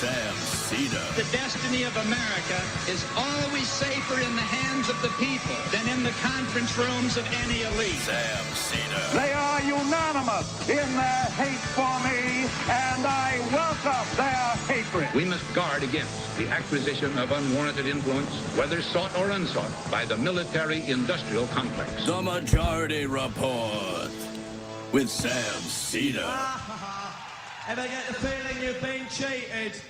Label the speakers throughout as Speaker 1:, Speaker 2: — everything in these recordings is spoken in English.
Speaker 1: Sam Seder.
Speaker 2: The destiny of America is always safer in the hands of the people than in the conference rooms of any elite.
Speaker 1: Sam Seder.
Speaker 3: They are unanimous in their hate for me, and I welcome their hatred.
Speaker 4: We must guard against the acquisition of unwarranted influence, whether sought or unsought, by the military-industrial complex.
Speaker 1: The Majority Report with Sam Seder.
Speaker 5: Ever get the feeling you've been cheated?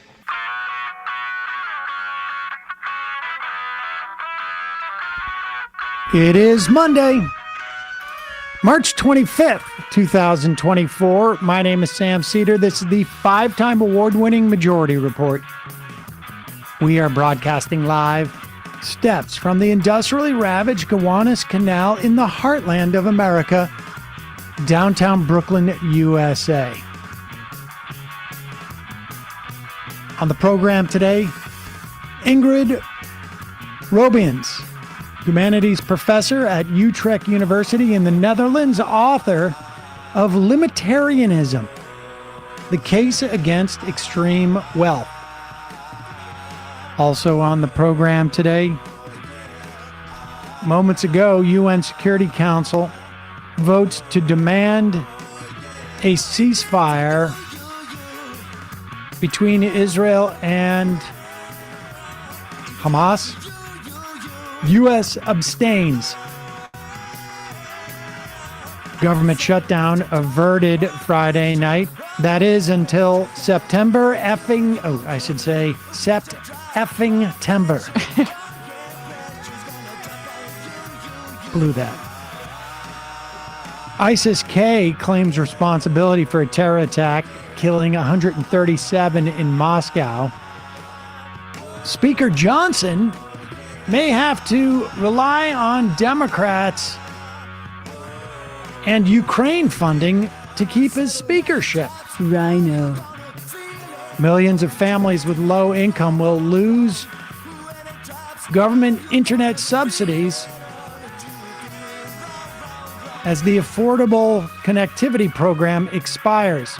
Speaker 6: It is Monday, March 25th, 2024. My name is Sam Seder. This is the five-time award-winning Majority Report. We are broadcasting live steps from the industrially ravaged Gowanus Canal in the heartland of America, downtown Brooklyn, USA. On the program today, Ingrid Robeyns, humanities professor at Utrech University in the Netherlands, author of Limitarianism, the case against extreme wealth. Also on the program today, moments ago, UN Security Council votes to demand a ceasefire between Israel and Hamas. U.S. abstains. Government shutdown averted Friday night. That is until September effing, Sept effing Timber. Blew that. ISIS-K claims responsibility for a terror attack, killing 137 in Moscow. Speaker Johnson may have to rely on Democrats and Ukraine funding to keep his speakership. Rhino. Millions of families with low income will lose government internet subsidies as the Affordable Connectivity Program expires.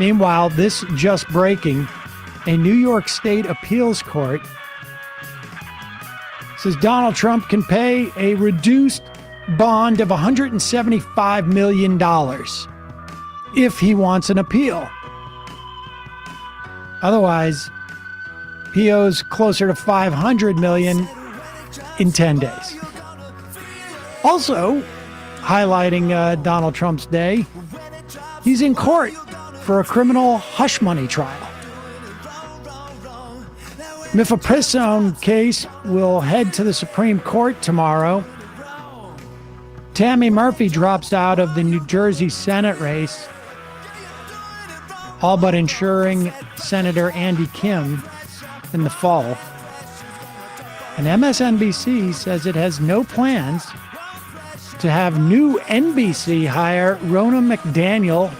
Speaker 6: Meanwhile, this just breaking, a New York State appeals court says Donald Trump can pay a reduced bond of $175 million if he wants an appeal. Otherwise, he owes closer to $500 million in 10 days. Also, highlighting Donald Trump's day, he's in court for a criminal hush money trial. Mifepristone case will head to the Supreme Court tomorrow. Tammy Murphy drops out of the New Jersey Senate race, all but ensuring Senator Andy Kim in the fall. And MSNBC says it has no plans to have new NBC hire Ronna McDaniel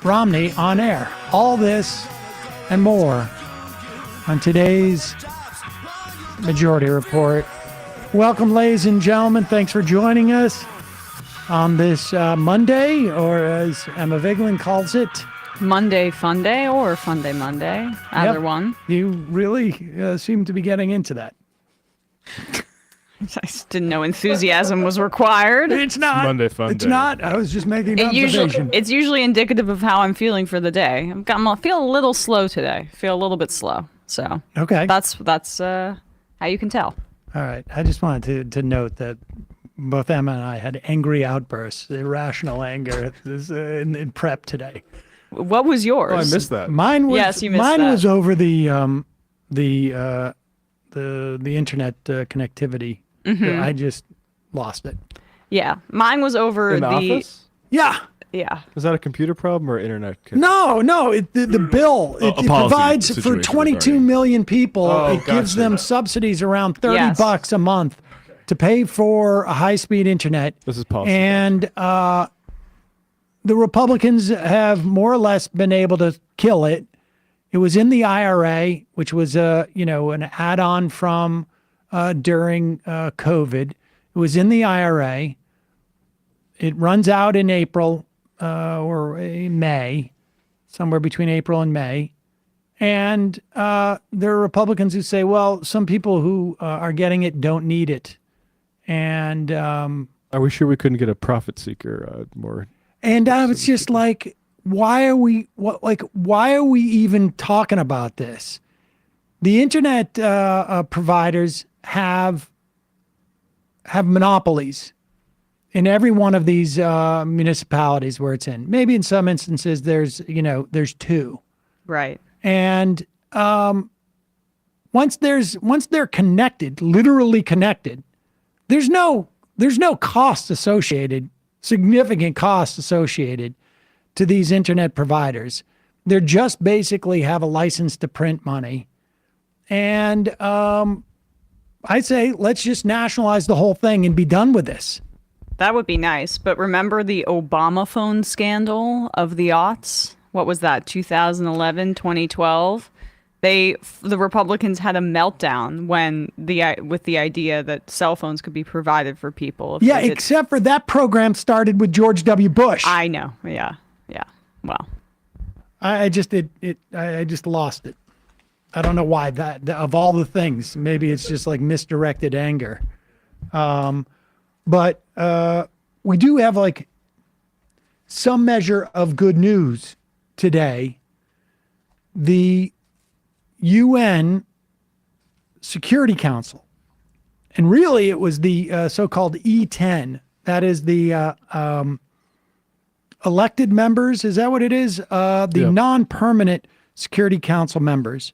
Speaker 6: Romney on air. All this and more on today's Majority Report. Welcome, ladies and gentlemen. Thanks for joining us on this Monday, or as Emma Vigeland calls it,
Speaker 7: Monday Fun Day or Fun Day Monday. Either one.
Speaker 6: You really seem to be getting into that.
Speaker 7: I just didn't know enthusiasm was required.
Speaker 6: It's not.
Speaker 8: Monday Fun Day.
Speaker 6: It's not. I was just making an observation.
Speaker 7: It's usually indicative of how I'm feeling for the day. I feel a little slow today. Feel a little bit slow. So
Speaker 6: okay,
Speaker 7: that's how you can tell.
Speaker 6: All right. I just wanted to note that both Emma and I had angry outbursts, irrational anger in prep today.
Speaker 7: What was yours?
Speaker 8: Oh, I missed that.
Speaker 6: Mine was.
Speaker 7: Yes, you missed
Speaker 6: mine
Speaker 7: that.
Speaker 6: was over the internet connectivity.
Speaker 7: Mm-hmm.
Speaker 6: I just lost it.
Speaker 7: Yeah, mine was over
Speaker 8: In the office?
Speaker 6: Yeah.
Speaker 7: Yeah.
Speaker 8: Was that a computer problem or internet?
Speaker 6: No. The bill it provides for 22 million people. It gives them subsidies around $30 a month to pay for a high-speed internet.
Speaker 8: This is policy.
Speaker 6: And the Republicans have more or less been able to kill it. It was in the IRA, which was an add-on from during COVID. It was in the IRA. It runs out in April or May. somewhere between April and May. And there are Republicans who say, well, some people who are getting it don't need it. And
Speaker 8: are we sure we couldn't get a profit seeker more?
Speaker 6: And I was just like, why are we even talking about this? The internet providers have monopolies in every one of these municipalities where it's in. Maybe in some instances there's two.
Speaker 7: Right.
Speaker 6: And once they're connected, literally connected, there's no cost associated, significant costs associated to these internet providers. They're just basically have a license to print money. And I say, let's just nationalize the whole thing and be done with this.
Speaker 7: That would be nice. But remember the Obama phone scandal of the aughts? What was that, 2011, 2012? The Republicans had a meltdown with the idea that cell phones could be provided for people.
Speaker 6: Yeah, except for that program started with George W. Bush.
Speaker 7: I know. Yeah. Well,
Speaker 6: I just lost it. I don't know why that of all the things, maybe it's just like misdirected anger. But we do have like some measure of good news today. The UN Security Council, and really it was the so-called E10, that is the elected members, is that what it is? The non-permanent Security Council members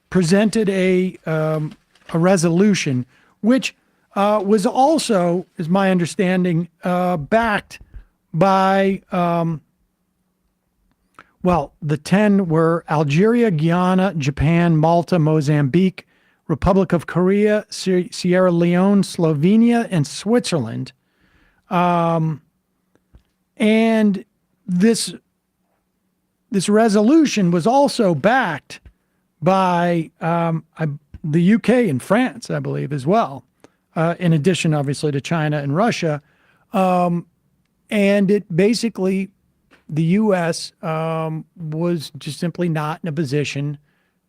Speaker 6: presented a resolution, which was also, is my understanding, backed by, the 10 were Algeria, Guyana, Japan, Malta, Mozambique, Republic of Korea, Sierra Leone, Slovenia, and Switzerland. And this resolution was also backed by the UK and France, I believe, as well, in addition, obviously, to China and Russia. And it basically, the U.S. Was just simply not in a position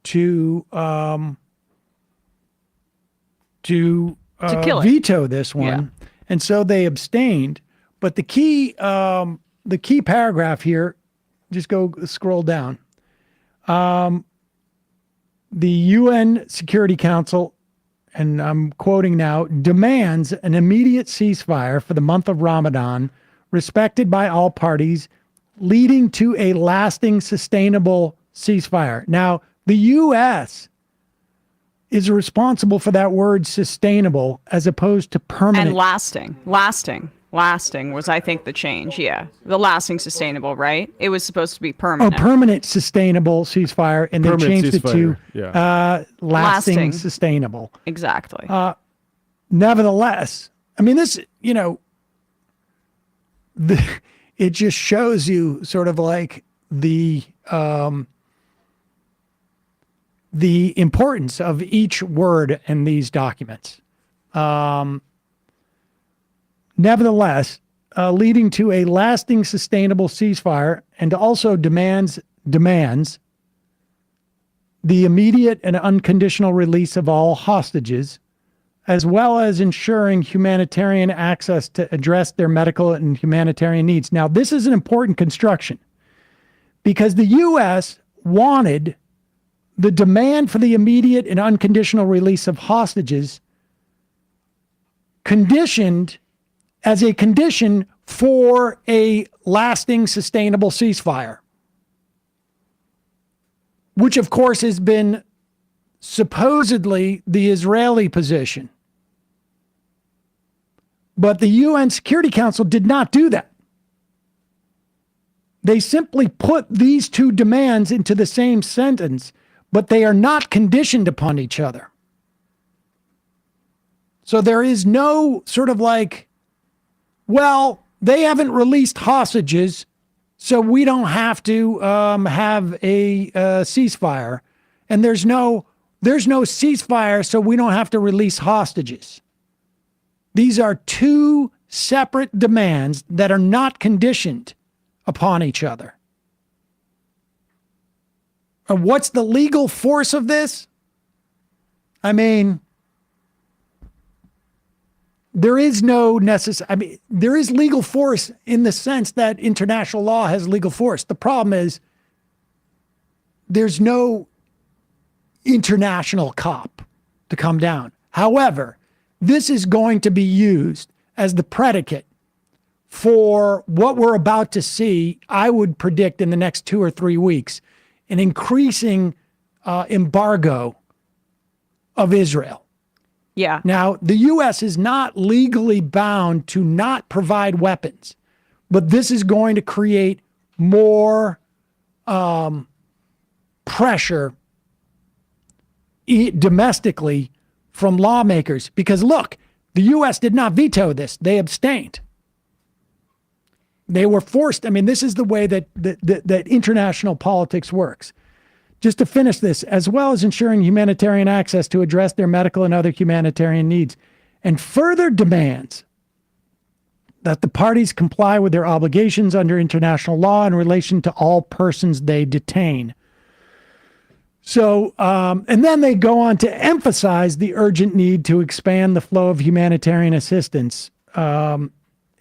Speaker 6: to veto this one. Yeah. And so they abstained. But the key paragraph here, just scroll down. The UN Security Council, and I'm quoting now, demands an immediate ceasefire for the month of Ramadan, respected by all parties, leading to a lasting, sustainable ceasefire. Now, the U.S. is responsible for that word sustainable as opposed to permanent.
Speaker 7: And lasting was, I think, the change. Yeah. The lasting sustainable, right? It was supposed to be permanent.
Speaker 6: Oh, permanent sustainable ceasefire, and they changed it to lasting sustainable.
Speaker 7: Exactly.
Speaker 6: Nevertheless, I mean, this, it just shows you sort of like the importance of each word in these documents. Nevertheless, leading to a lasting, sustainable ceasefire, and also demands the immediate and unconditional release of all hostages, as well as ensuring humanitarian access to address their medical and humanitarian needs. Now, this is an important construction because the U.S. wanted the demand for the immediate and unconditional release of hostages conditioned as a condition for a lasting, sustainable ceasefire, which of course has been supposedly the Israeli position. But the UN Security Council did not do that. They simply put these two demands into the same sentence, but they are not conditioned upon each other. So there is no sort of like, well, they haven't released hostages, so we don't have to have a ceasefire. And there's no ceasefire, so we don't have to release hostages. These are two separate demands that are not conditioned upon each other. What's the legal force of this? I mean, there is no there is legal force in the sense that international law has legal force. The problem is there's no international cop to come down. However, this is going to be used as the predicate for what we're about to see, I would predict in the next 2 or 3 weeks, an increasing embargo of Israel.
Speaker 7: Yeah.
Speaker 6: Now, the U.S. is not legally bound to not provide weapons, but this is going to create more pressure domestically from lawmakers. Because look, the U.S. did not veto this. They abstained. They were forced. I mean, this is the way that international politics works. Just to finish this, as well as ensuring humanitarian access to address their medical and other humanitarian needs, and further demands that the parties comply with their obligations under international law in relation to all persons they detain. So, and then they go on to emphasize the urgent need to expand the flow of humanitarian assistance and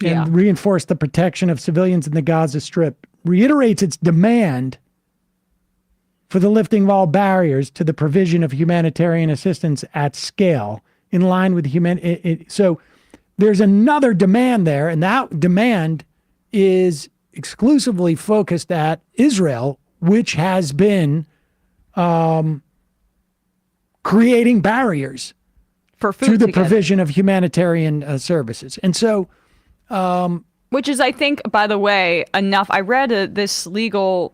Speaker 6: reinforce the protection of civilians in the Gaza Strip, reiterates its demand for the lifting of all barriers to the provision of humanitarian assistance at scale in line with so there's another demand there, and that demand is exclusively focused at Israel, which has been creating barriers
Speaker 7: for food
Speaker 6: to the provision of humanitarian services. And so
Speaker 7: which is, I think, by the way, enough. I read this legal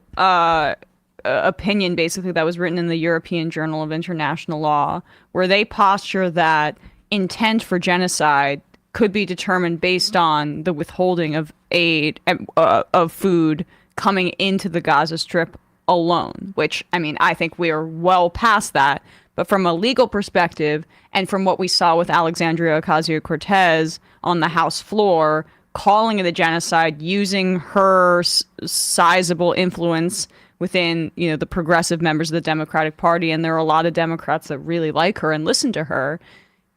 Speaker 7: opinion, basically, that was written in the European Journal of International Law, where they posture that intent for genocide could be determined based on the withholding of aid, of food coming into the Gaza Strip alone, which, I mean, I think we are well past that. But from a legal perspective, and from what we saw with Alexandria Ocasio-Cortez on the House floor, calling it a genocide, using her sizable influence within, you know, the progressive members of the Democratic Party, and there are a lot of Democrats that really like her and listen to her,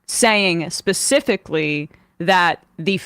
Speaker 7: saying specifically that the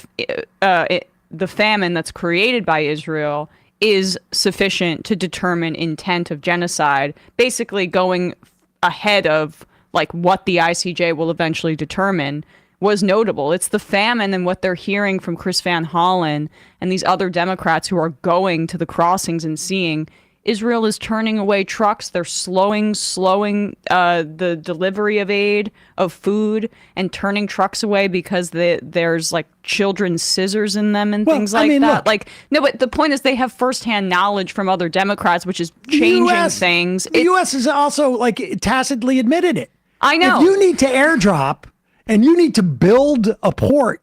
Speaker 7: famine that's created by Israel is sufficient to determine intent of genocide, basically going ahead of like what the ICJ will eventually determine, was notable. It's the famine and what they're hearing from Chris Van Hollen and these other Democrats who are going to the crossings and seeing Israel is turning away trucks. They're slowing the delivery of aid, of food, and turning trucks away because there's like children's scissors in them and things like that. Look, like, no, but the point is they have firsthand knowledge from other Democrats, which is changing things.
Speaker 6: The U.S. has also like tacitly admitted it.
Speaker 7: I know.
Speaker 6: If you need to airdrop and you need to build a port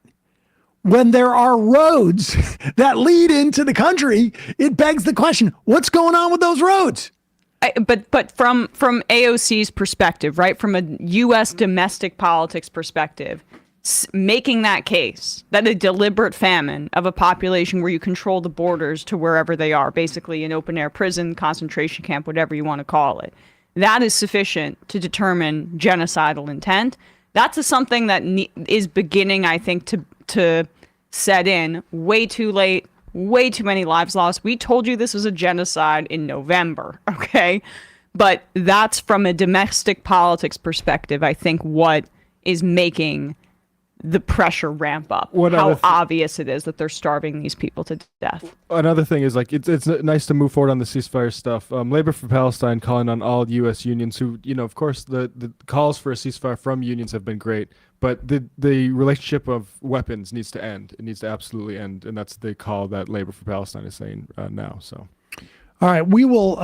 Speaker 6: when there are roads that lead into the country, it begs the question, what's going on with those roads?
Speaker 7: But from AOC's perspective, right, from a U.S. domestic politics perspective, making that case that a deliberate famine of a population where you control the borders to wherever they are, basically an open-air prison, concentration camp, whatever you want to call it, that is sufficient to determine genocidal intent. That's something that is beginning, I think, to set in way too late, way too many lives lost. We told you this was a genocide in November, okay? But that's from a domestic politics perspective, I think, what is making the pressure ramp up. How obvious it is that they're starving these people to death.
Speaker 8: Another thing is, like, it's nice to move forward on the ceasefire stuff. Labor for Palestine calling on all U.S. unions who, you know, of course, the calls for a ceasefire from unions have been great, but the relationship of weapons needs to end. It needs to absolutely end, and that's the call that Labor for Palestine is saying now. So,
Speaker 6: all right, we will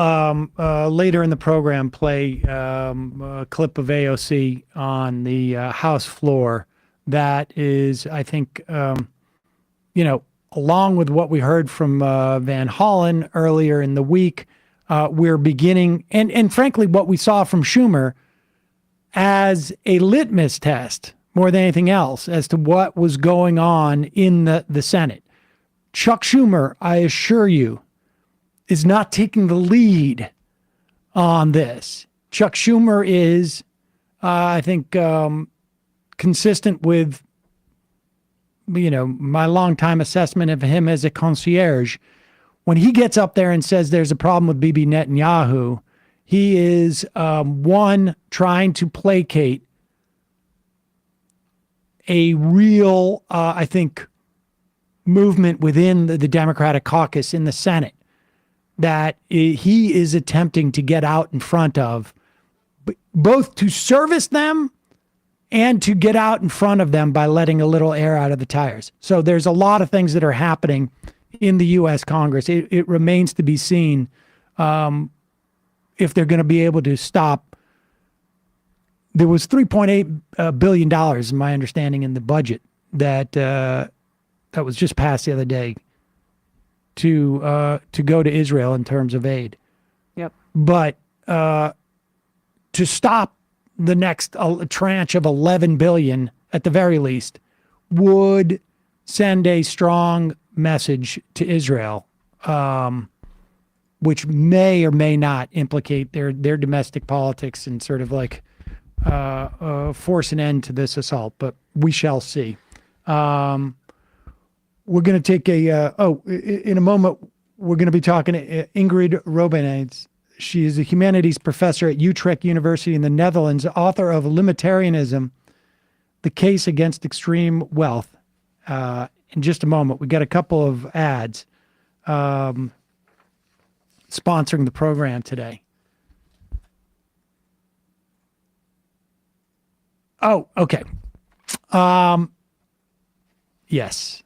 Speaker 6: later in the program play a clip of AOC on the House floor. That is, I think, you know, along with what we heard from Van Hollen earlier in the week, we're beginning, and frankly, what we saw from Schumer as a litmus test more than anything else as to what was going on in the Senate. Chuck Schumer, I assure you, is not taking the lead on this. Chuck Schumer is, I think, consistent with, my longtime assessment of him as a concierge. When he gets up there and says there's a problem with Bibi Netanyahu, he is, one, trying to placate a real, I think, movement within the Democratic caucus in the Senate that he is attempting to get out in front of, both to service them and to get out in front of them by letting a little air out of the tires. So there's a lot of things that are happening in the U.S. Congress. It remains to be seen if they're going to be able to stop. There was $3.8 billion, in my understanding, in the budget that was just passed the other day to go to Israel in terms of aid.
Speaker 7: Yep.
Speaker 6: But to stop the next tranche of $11 billion, at the very least, would send a strong message to Israel, which may or may not implicate their domestic politics and sort of like force an end to this assault. But we shall see. We're going to take in a moment, we're going to be talking to Ingrid Robeyns. She is a humanities professor at Utrech University in the Netherlands, author of Limitarianism, The Case Against Extreme Wealth. In just a moment, we got a couple of ads sponsoring the program today. Oh, okay. Yes.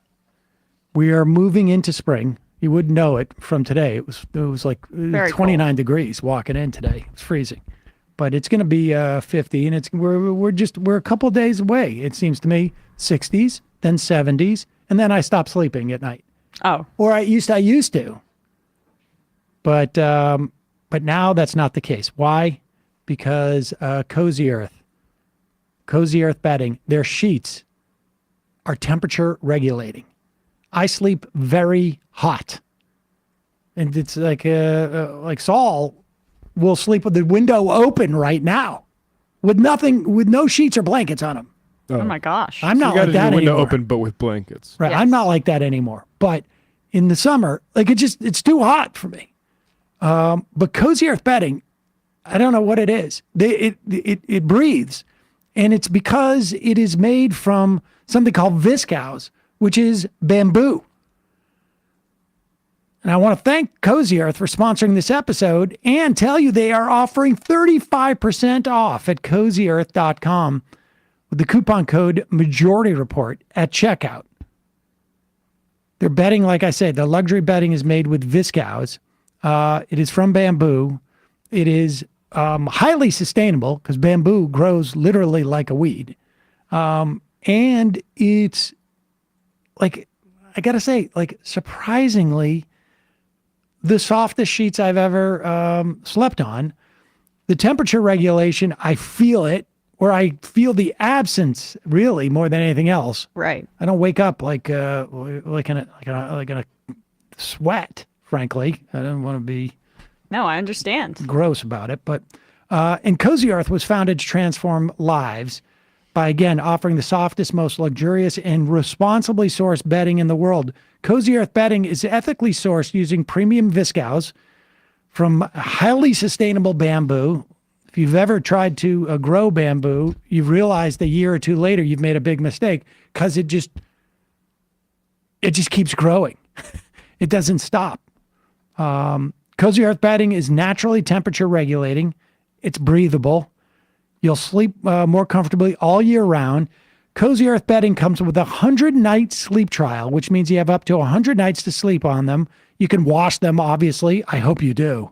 Speaker 6: We are moving into spring. You wouldn't know it from today. It was like
Speaker 7: Very
Speaker 6: 29
Speaker 7: cold.
Speaker 6: degrees walking in today. It was freezing. But it's going to be 50, and we're a couple of days away. It seems to me 60s, then 70s, and then I stop sleeping at night.
Speaker 7: Oh,
Speaker 6: Or I used to. But now that's not the case. Why? Because Cozy Earth bedding, their sheets are temperature regulating. I sleep very hot. And it's like Saul will sleep with the window open right now with no sheets or blankets on him.
Speaker 7: oh my gosh.
Speaker 6: I'm not
Speaker 8: You got
Speaker 6: like
Speaker 8: to
Speaker 6: that
Speaker 8: the window
Speaker 6: anymore.
Speaker 8: open, but with blankets.
Speaker 6: Right.
Speaker 7: Yes.
Speaker 6: I'm not like that anymore. But in the summer, it's too hot for me. But Cozy Earth bedding, I don't know what it is. It breathes. And it's because it is made from something called viscose, which is bamboo. And I want to thank Cozy Earth for sponsoring this episode and tell you they are offering 35% off at CozyEarth.com with the coupon code Majority Report at checkout. Their bedding, like I said, the luxury bedding is made with viscose. It is from bamboo. It is highly sustainable because bamboo grows literally like a weed. And it's like, I got to say, like surprisingly, the softest sheets I've ever slept on. The temperature regulation, I feel it, or I feel the absence really more than anything else.
Speaker 7: Right.
Speaker 6: I don't wake up like in a sweat. Frankly, I don't want to be
Speaker 7: No, I understand.
Speaker 6: gross about it, but and Cozy Earth was founded to transform lives by, again, offering the softest, most luxurious, and responsibly sourced bedding in the world. Cozy Earth bedding is ethically sourced using premium viscose from highly sustainable bamboo. If you've ever tried to grow bamboo, you've realized a year or two later you've made a big mistake because it just keeps growing. It doesn't stop. Cozy Earth bedding is naturally temperature regulating. It's breathable. You'll sleep more comfortably all year round. Cozy Earth bedding comes with a 100-night sleep trial, which means you have up to 100 nights to sleep on them. You can wash them, obviously. I hope you do.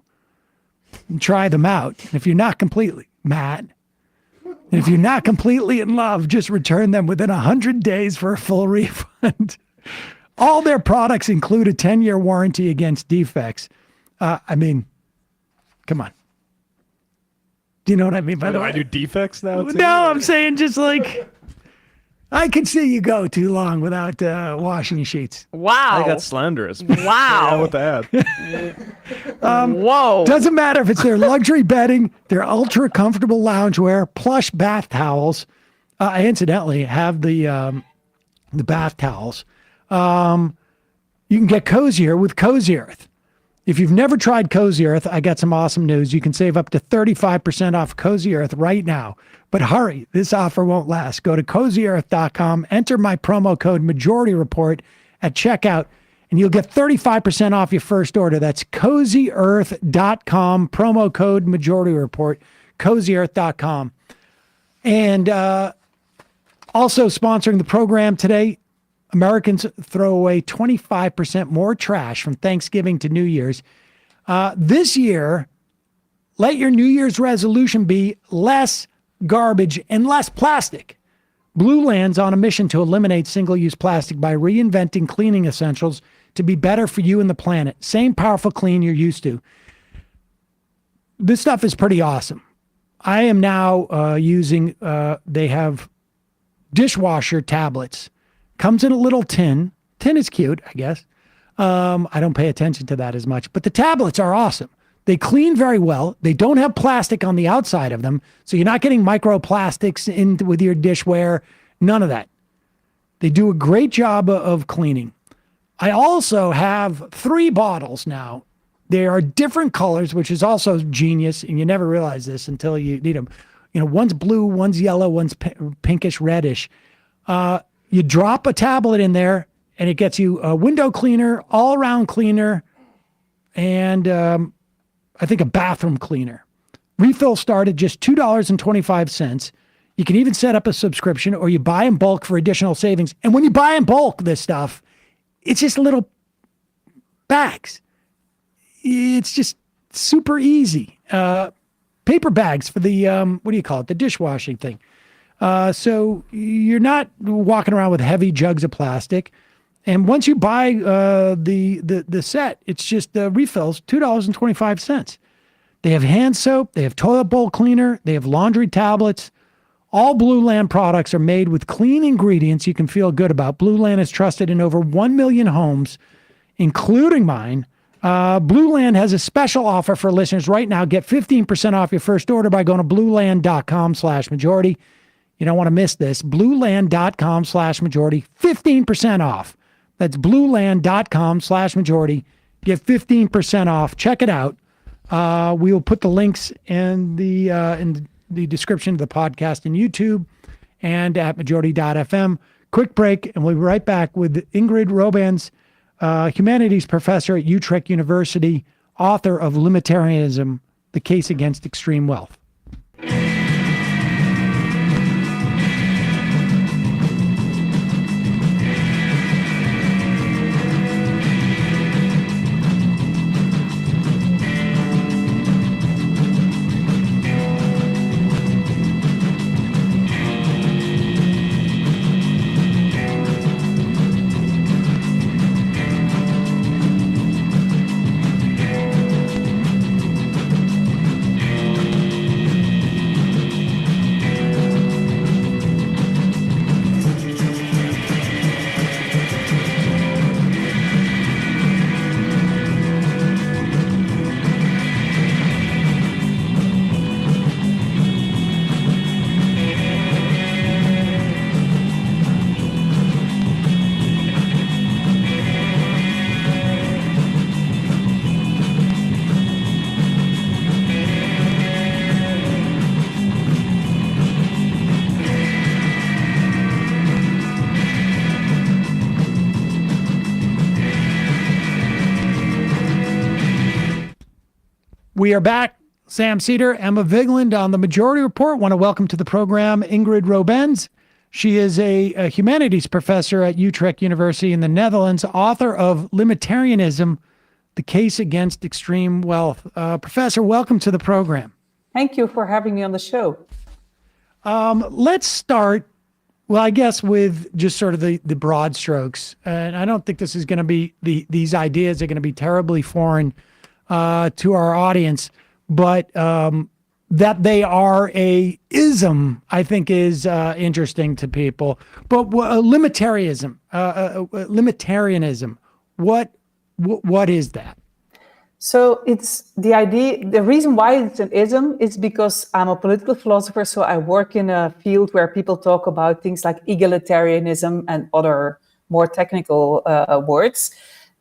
Speaker 6: And try them out. And if you're not completely, Matt, if you're not completely in love, just return them within 100 days for a full refund. All their products include a 10-year warranty against defects. I mean, come on. Do you know what I mean by the way?
Speaker 8: I do defects now? Too?
Speaker 6: No, I'm saying just like, I could see you go too long without washing your sheets.
Speaker 7: Wow.
Speaker 8: I got slanderous.
Speaker 7: Wow.
Speaker 8: What to add?
Speaker 7: Whoa.
Speaker 6: Doesn't matter if it's their luxury bedding, their ultra comfortable loungewear, plush bath towels. I incidentally have the bath towels. You can get cozier with Cozy Earth. If you've never tried Cozy Earth, I got some awesome news. You can save up to 35% off Cozy Earth right now. But hurry, this offer won't last. Go to CozyEarth.com, enter my promo code Majority Report at checkout, and you'll get 35% off your first order. That's CozyEarth.com, promo code Majority Report, CozyEarth.com. And also sponsoring the program today, Americans throw away 25% more trash from Thanksgiving to New Year's. This year, let your New Year's resolution be less garbage and less plastic. Blue Land's on a mission to eliminate single-use plastic by reinventing cleaning essentials to be better for you and the planet. Same powerful clean you're used to. This stuff is pretty awesome. I am now using, they have dishwasher tablets. Comes in a little tin. Tin is cute, I guess. I don't pay attention to that as much, but the tablets are awesome. They clean very well. They don't have plastic on the outside of them, so you're not getting microplastics in with your dishware. None of that. They do a great job of cleaning. I also have 3 bottles now. They are different colors, which is also genius, and you never realize this until you need them. You know, one's blue, one's yellow, one's pinkish reddish. You drop a tablet in there, and it gets you a window cleaner, all-around cleaner, and I think a bathroom cleaner. Refill start at just $2.25. You can even set up a subscription, or you buy in bulk for additional savings. And when you buy in bulk this stuff, it's just little bags. It's just super easy. Paper bags for the, what do you call it? The dishwashing thing. So you're not walking around with heavy jugs of plastic. And once you buy the set, it's just refills, $2.25. They have hand soap, they have toilet bowl cleaner, they have laundry tablets. All Blue Land products are made with clean ingredients you can feel good about. Blue Land is trusted in over 1 million homes, including mine. Blue Land has a special offer for listeners right now. Get 15% off your first order by going to blueland.com/majority. You don't want to miss this. blueland.com/majority, 15% off. That's blueland.com/majority. Get 15% off. Check it out. We will put the links in the description of the podcast in YouTube and at majority.fm. Quick break, and we'll be right back with Ingrid Robeyns, humanities professor at Utrech University, author of Limitarianism, The Case Against Extreme Wealth. We are back. Sam Seder, Emma Vigeland on the Majority Report. Want to welcome to the program Ingrid Robeyns. She is a humanities professor at Utrech University in the Netherlands, author of Limitarianism, The Case Against Extreme Wealth. Professor, welcome to the program.
Speaker 9: Thank you for having me on the show.
Speaker 6: Let's start, well, I guess with just sort of the broad strokes. And I don't think this is going to be, these ideas are going to be terribly foreign to our audience, but that they are a ism, I think is interesting to people. But limitarianism, what is that?
Speaker 9: So it's the idea, the reason why it's an ism is because I'm a political philosopher, so I work in a field where people talk about things like egalitarianism and other more technical words.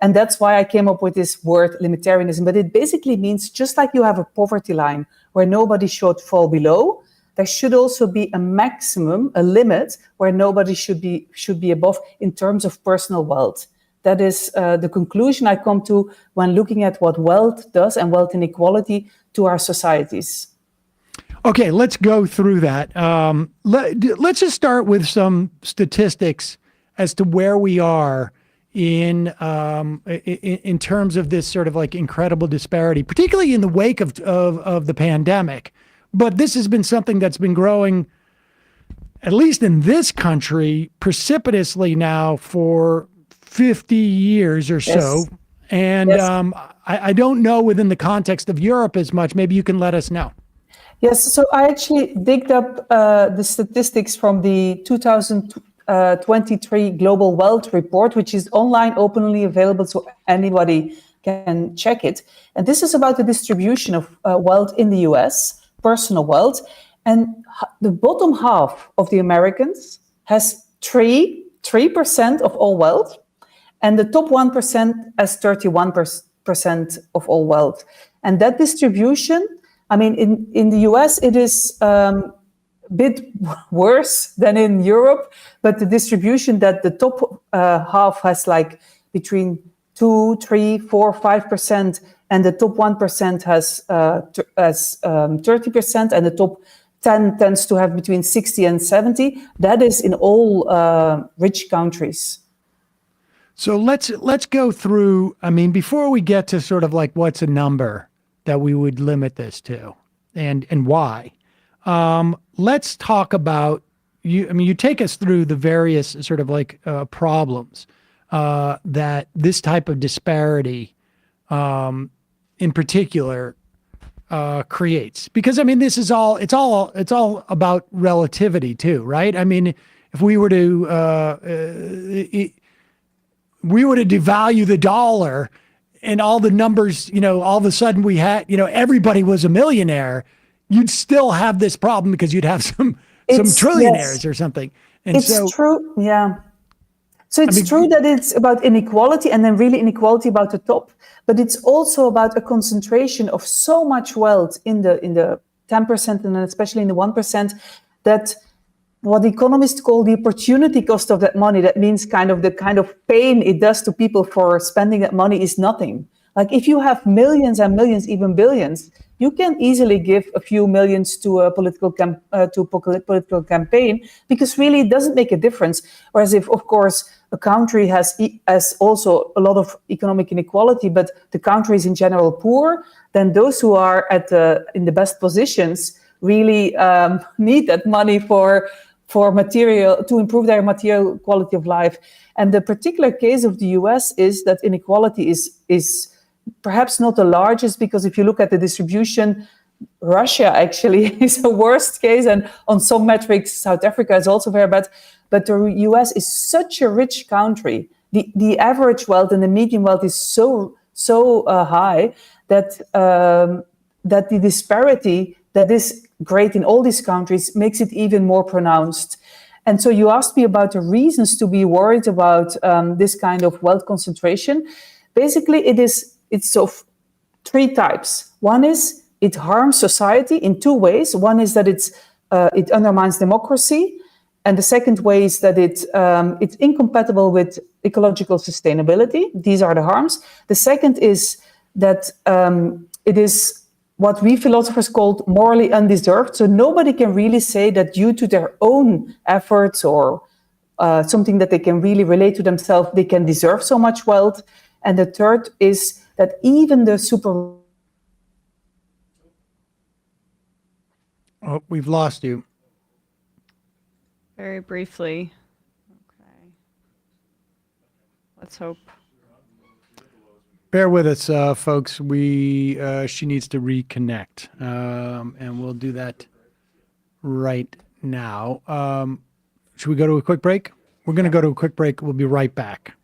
Speaker 9: And that's why I came up with this word limitarianism. But it basically means just like you have a poverty line where nobody should fall below, there should also be a maximum, a limit where nobody should be above in terms of personal wealth. That is the conclusion I come to when looking at what wealth does and wealth inequality to our societies.
Speaker 6: Okay, let's go through that. Let's just start with some statistics as to where we are in terms of this sort of like incredible disparity, particularly in the wake of the pandemic. But this has been something that's been growing, at least in this country, precipitously now for 50 years or so.
Speaker 9: Yes.
Speaker 6: And
Speaker 9: Yes.
Speaker 6: I don't know within the context of Europe as much. Maybe you can let us know.
Speaker 9: Yes, so I actually digged up the statistics from the 2023 Global Wealth Report, which is online, openly available, so anybody can check it. And this is about the distribution of wealth in the US, personal wealth. And the bottom half of the Americans has 3% of all wealth, and the top 1% has 31% of all wealth. And that distribution, I mean, in the US, it is a bit worse than in Europe, but the distribution that the top half has like between 2, 3, 4, 5%, and the top 1% has 30%, and the top 10 tends to have between 60 and 70. That is in all rich countries.
Speaker 6: So let's go through, I mean, before we get to sort of like what's a number that we would limit this to and why, let's talk about, you take us through the various sort of like problems that this type of disparity in particular creates. Because I mean, this is it's all about relativity too, right? I mean, if we were to devalue the dollar and all the numbers, all of a sudden we had, everybody was a millionaire, you'd still have this problem because you'd have some trillionaires or something. And
Speaker 9: it's true. Yeah. So it's true that it's about inequality and then really inequality about the top, but it's also about a concentration of so much wealth in the 10% and then especially in the 1% that what economists call the opportunity cost of that money, that means the kind of pain it does to people for spending that money is nothing. Like if you have millions and millions, even billions, you can easily give a few millions to a political campaign because really it doesn't make a difference. Whereas if, of course, a country has also a lot of economic inequality, but the country is in general poor, then those who are in the best positions really need that money for material, to improve their material quality of life. And the particular case of the US is that inequality is perhaps not the largest, because if you look at the distribution, Russia actually is a worst case, and on some metrics, South Africa is also very bad. But the US is such a rich country. The average wealth and the median wealth is so high that the disparity that is great in all these countries makes it even more pronounced. And so you asked me about the reasons to be worried about this kind of wealth concentration. Basically, it's of three types. One is it harms society in two ways. One is that it undermines democracy, and the second way is that it's incompatible with ecological sustainability. These are the harms. The second is that it is what we philosophers call morally undeserved. So nobody can really say that due to their own efforts or something that they can really relate to themselves, they can deserve so much wealth. And the third is that even the super...
Speaker 6: Oh, we've lost you.
Speaker 7: Very briefly. Okay. Let's hope.
Speaker 6: Bear with us, folks. She needs to reconnect, and we'll do that right now. Should we go to a quick break? We're going to go to a quick break. We'll be right back.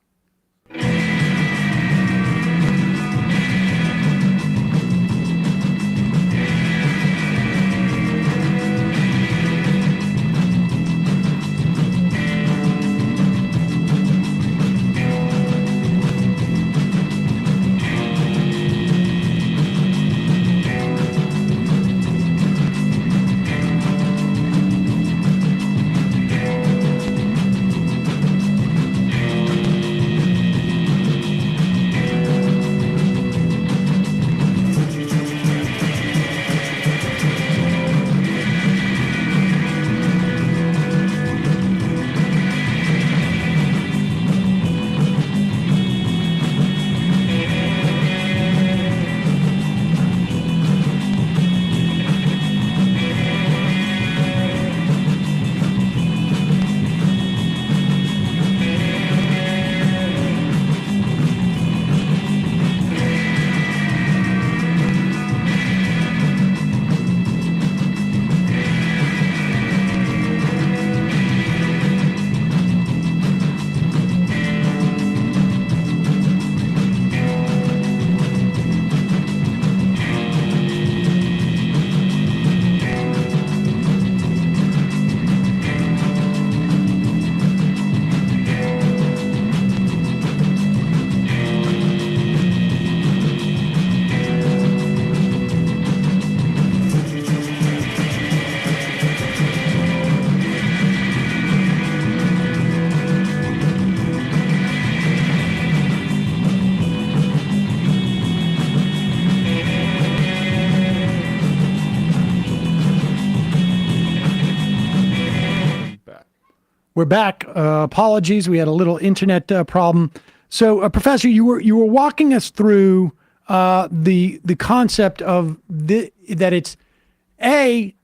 Speaker 6: We're back. Apologies, we had a little internet problem. So, Professor, you were walking us through the concept of that it's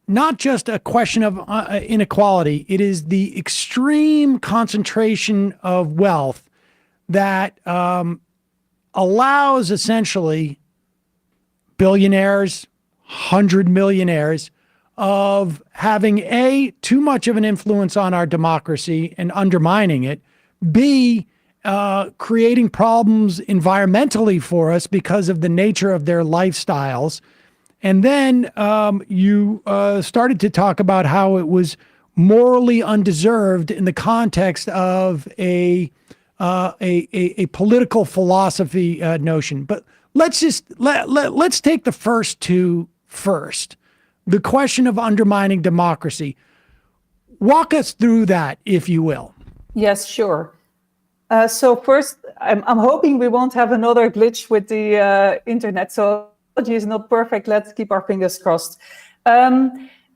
Speaker 6: not just a question of inequality. It is the extreme concentration of wealth that allows essentially billionaires, 100 millionaires, of having too much of an influence on our democracy and undermining it, B, creating problems environmentally for us because of the nature of their lifestyles. And then you started to talk about how it was morally undeserved in the context of a political philosophy notion. But let's take the first two first. The question of undermining democracy. Walk us through that, if you will.
Speaker 9: Yes, sure. So first, I'm hoping we won't have another glitch with the internet. So technology is not perfect. Let's keep our fingers crossed.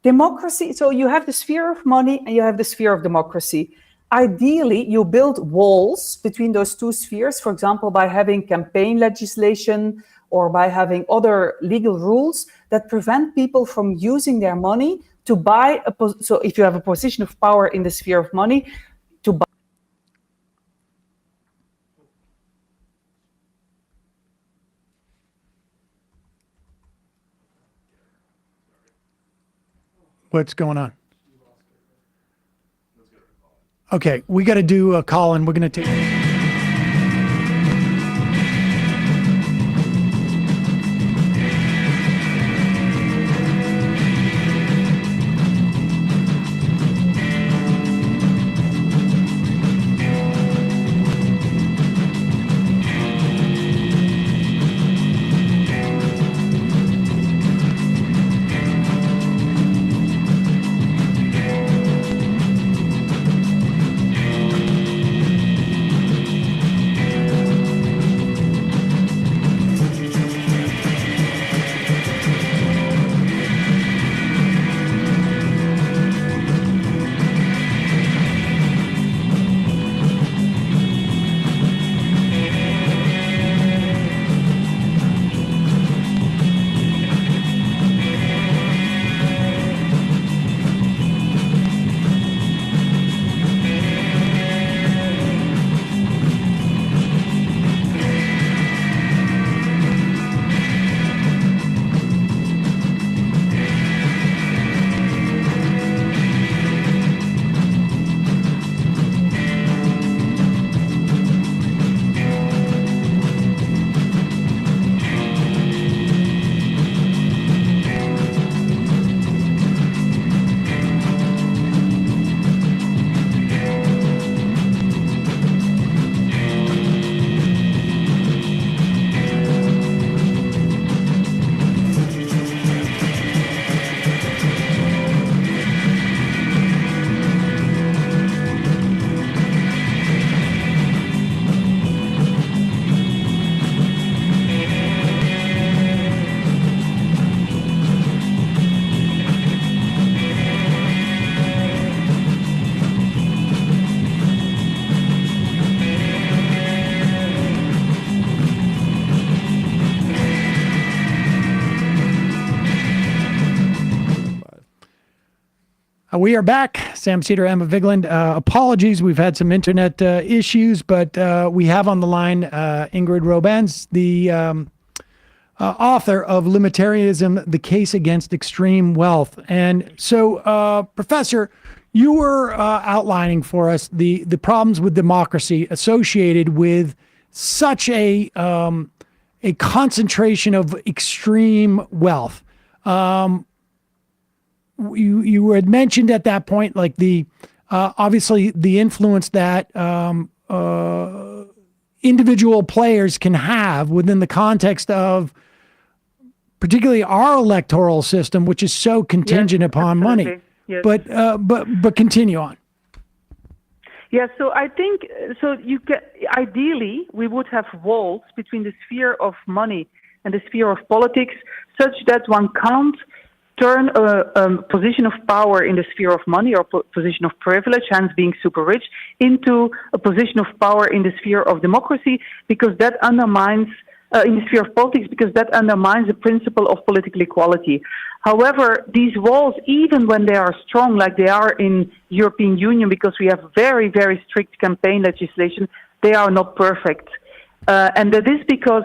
Speaker 9: Democracy. So you have the sphere of money and you have the sphere of democracy. Ideally, you build walls between those two spheres, for example, by having campaign legislation or by having other legal rules that prevent people from using their money to buy so if you have a position of power in the sphere of money, to buy.
Speaker 6: What's going on? Okay, we got to do a call and we're going to take... We are back. Sam Seder, Emma Vigeland. Apologies, we've had some internet issues, but we have on the line Ingrid Robeyns, the author of Limitarianism, The Case Against Extreme Wealth. And so, Professor, you were outlining for us the problems with democracy associated with such a concentration of extreme wealth. You had mentioned at that point, like obviously the influence that individual players can have within the context of particularly our electoral system, which is so contingent upon money.
Speaker 10: Yes.
Speaker 6: But continue on.
Speaker 10: Yeah, so I think ideally we would have walls between the sphere of money and the sphere of politics, such that one can't turn a position of power in the sphere of money or position of privilege, hence being super rich, into a position of power in the sphere of democracy, because that undermines, in the sphere of politics, because that undermines the principle of political equality. However, these walls, even when they are strong, like they are in European Union, because we have very, very strict campaign legislation, they are not perfect. And that is because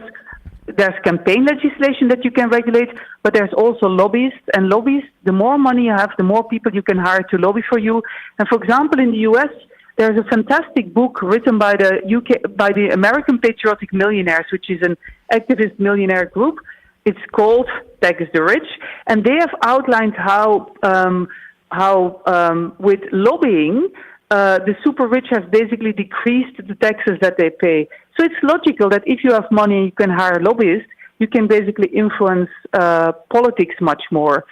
Speaker 10: there's campaign legislation that you can regulate, but there's also lobbyists. And lobbyists, the more money you have, the more people you can hire to lobby for you. And for example, in the US, there's a fantastic book written by the American Patriotic Millionaires, which is an activist millionaire group. It's called Tax the Rich, and they have outlined how with lobbying, the super rich have basically decreased the taxes that they pay. So it's logical that if you have money, you can hire lobbyists, you can basically influence politics much more.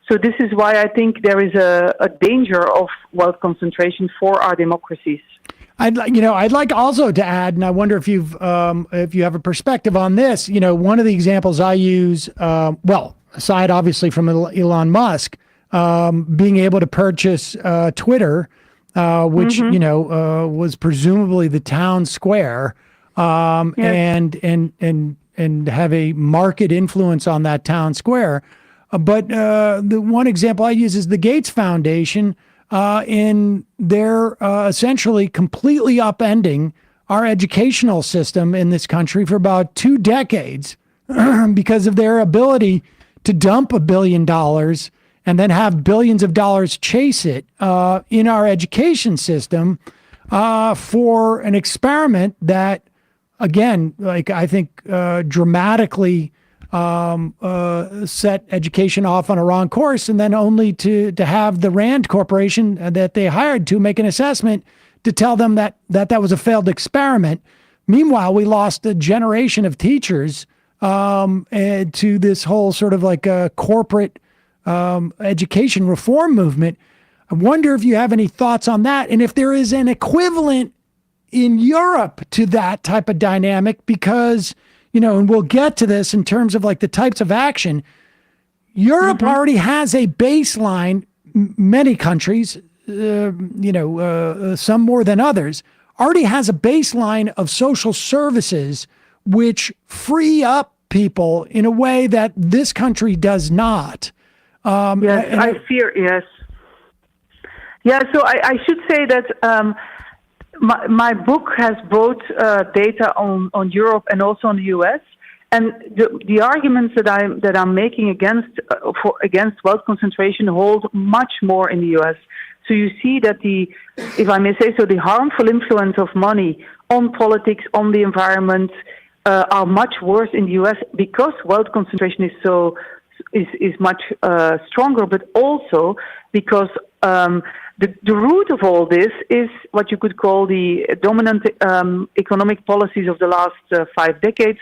Speaker 10: So this is why I think there is a danger of wealth concentration for our democracies.
Speaker 6: I'd like also to add, and I wonder if you have a perspective on this. You know, one of the examples I use, aside obviously from Elon Musk, being able to purchase Twitter, which was presumably the town square, and have a market influence on that town square. But the one example I use is the Gates Foundation. In their essentially completely upending our educational system in this country for about 2 decades because of their ability to dump $1 billion and then have billions of dollars chase it in our education system for an experiment that, again, like I think dramatically set education off on a wrong course, and then only to have the Rand Corporation that they hired to make an assessment to tell them that was a failed experiment. Meanwhile, we lost a generation of teachers to this whole sort of like a corporate education reform movement. I wonder if you have any thoughts on that, and if there is an equivalent in Europe to that type of dynamic, because and we'll get to this in terms of like the types of action. Europe already has a baseline. Many countries, some more than others, already has a baseline of social services which free up people in a way that this country does not.
Speaker 10: Yes. Yeah, so I should say that my book has both data on Europe and also on the US, and the arguments that I'm making against wealth concentration hold much more in the US. So you see that if I may say so, the harmful influence of money on politics, on the environment, are much worse in the US because wealth concentration is much stronger, but also because the root of all this is what you could call the dominant economic policies of the last 5 decades.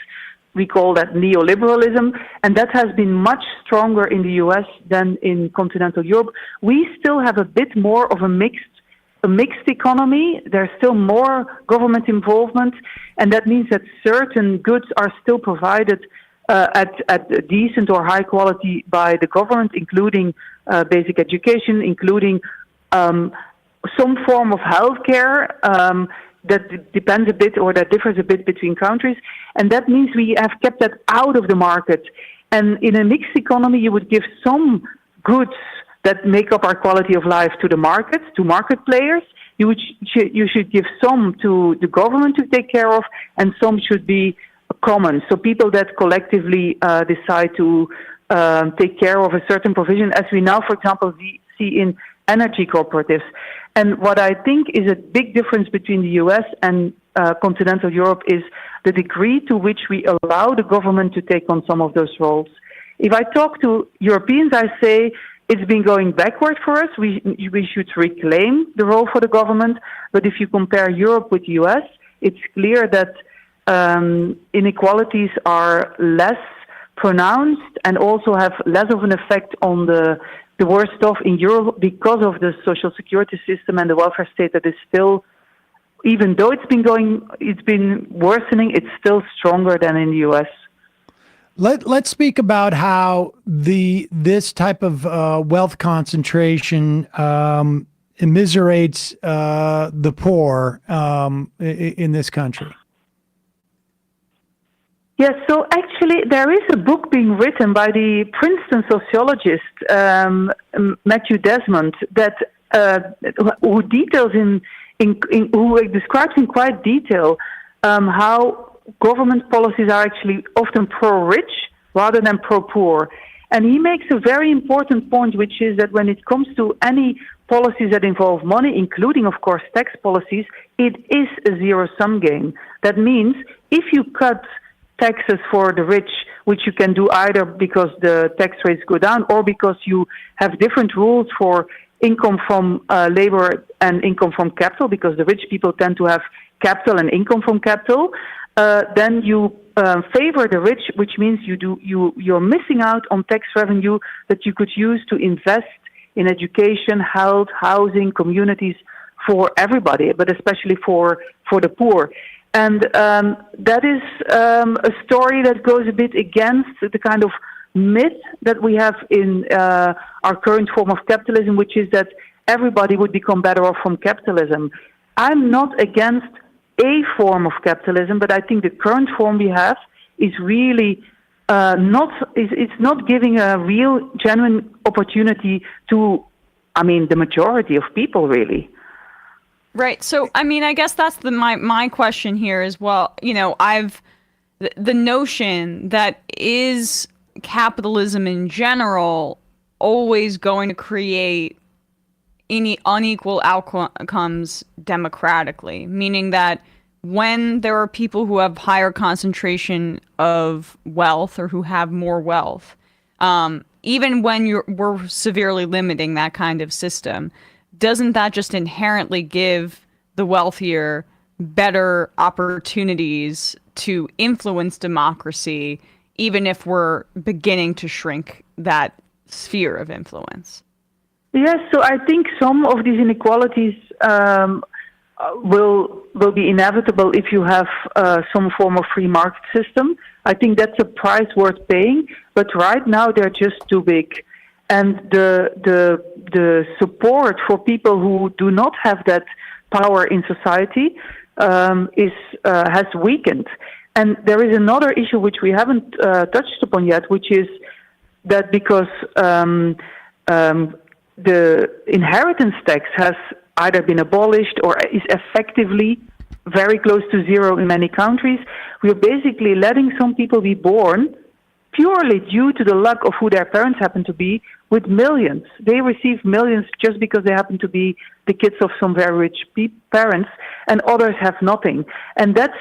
Speaker 10: We call that neoliberalism, and that has been much stronger in the US than in continental Europe. We still have a bit more of a mixed economy. There's still more government involvement, and that means that certain goods are still provided at decent or high quality by the government, including basic education, including some form of healthcare that depends a bit or that differs a bit between countries. And that means we have kept that out of the market. And in a mixed economy, you would give some goods that make up our quality of life to the markets, to market players. You should give some to the government to take care of, and some should be common. So people that collectively decide to take care of a certain provision, as we now, for example, see in energy cooperatives. And what I think is a big difference between the US and continental Europe is the degree to which we allow the government to take on some of those roles. If I talk to Europeans, I say it's been going backward for us. We should reclaim the role for the government. But if you compare Europe with the US, it's clear that inequalities are less pronounced and also have less of an effect on the worst off in Europe because of the social security system and the welfare state that is still, even though it's been worsening, it's still stronger than in the US.
Speaker 6: Let's speak about how this type of wealth concentration immiserates the poor in this country.
Speaker 10: Yes, so actually there is a book being written by the Princeton sociologist Matthew Desmond that who details who describes in quite detail how government policies are actually often pro-rich rather than pro-poor. And he makes a very important point, which is that when it comes to any policies that involve money, including, of course, tax policies, it is a zero-sum game. That means if you cut taxes for the rich, which you can do either because the tax rates go down or because you have different rules for income from labor and income from capital, because the rich people tend to have capital and income from capital, then you favor the rich, which means you're missing out on tax revenue that you could use to invest in education, health, housing, communities for everybody, but especially for the poor. And that is a story that goes a bit against the kind of myth that we have in our current form of capitalism, which is that everybody would become better off from capitalism. I'm not against a form of capitalism, but I think the current form we have is really it's not giving a real, genuine opportunity to, the majority of people, really.
Speaker 7: Right. So, I guess that's my question here as well. The notion that is capitalism in general always going to create any unequal outcomes democratically, meaning that when there are people who have higher concentration of wealth or who have more wealth, even when we're severely limiting that kind of system, doesn't that just inherently give the wealthier better opportunities to influence democracy, even if we're beginning to shrink that sphere of influence?
Speaker 10: Yes, so I think some of these inequalities will be inevitable if you have some form of free market system. I think that's a price worth paying, but right now they're just too big. And the support for people who do not have that power in society has weakened. And there is another issue which we haven't touched upon yet, which is that because the inheritance tax has either been abolished or is effectively very close to zero in many countries, we're basically letting some people be born purely due to the luck of who their parents happen to be, with millions. They receive millions just because they happen to be the kids of some very rich parents, and others have nothing. And that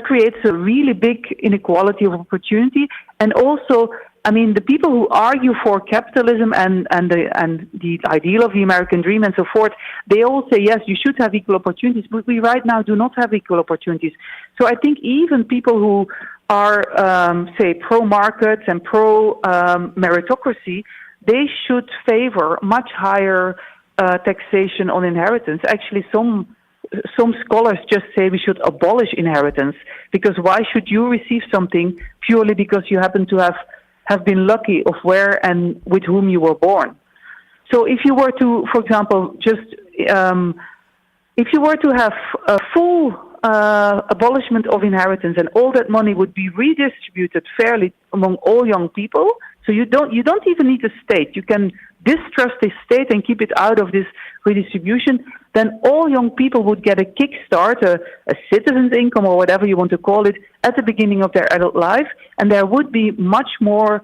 Speaker 10: creates a really big inequality of opportunity. And also, the people who argue for capitalism and the ideal of the American dream and so forth, they all say, yes, you should have equal opportunities, but we right now do not have equal opportunities. So I think even people who are, say, pro-markets and pro-meritocracy, they should favor much higher taxation on inheritance. Actually, some scholars just say we should abolish inheritance, because why should you receive something purely because you happen to have been lucky of where and with whom you were born? So if you were to, for example, if you were to have a full abolishment of inheritance and all that money would be redistributed fairly among all young people, So you don't even need a state. You can distrust the state and keep it out of this redistribution. Then all young people would get a kickstart, a citizen's income or whatever you want to call it, at the beginning of their adult life, and there would be much more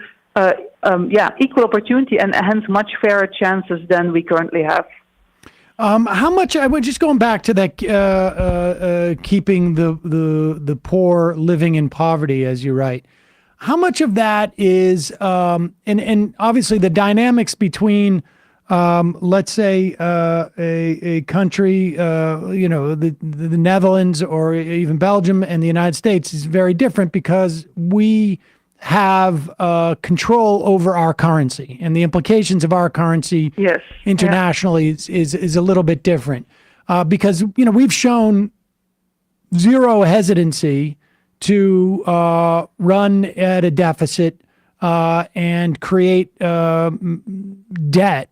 Speaker 10: equal opportunity and hence much fairer chances than we currently have.
Speaker 6: How much? I would just going back to that, keeping the poor living in poverty, as you write. How much of that is, and obviously the dynamics between, let's say, a country, the Netherlands or even Belgium and the United States is very different because we have control over our currency, and the implications of our currency internationally is a little bit different because we've shown zero hesitancy to run at a deficit and create debt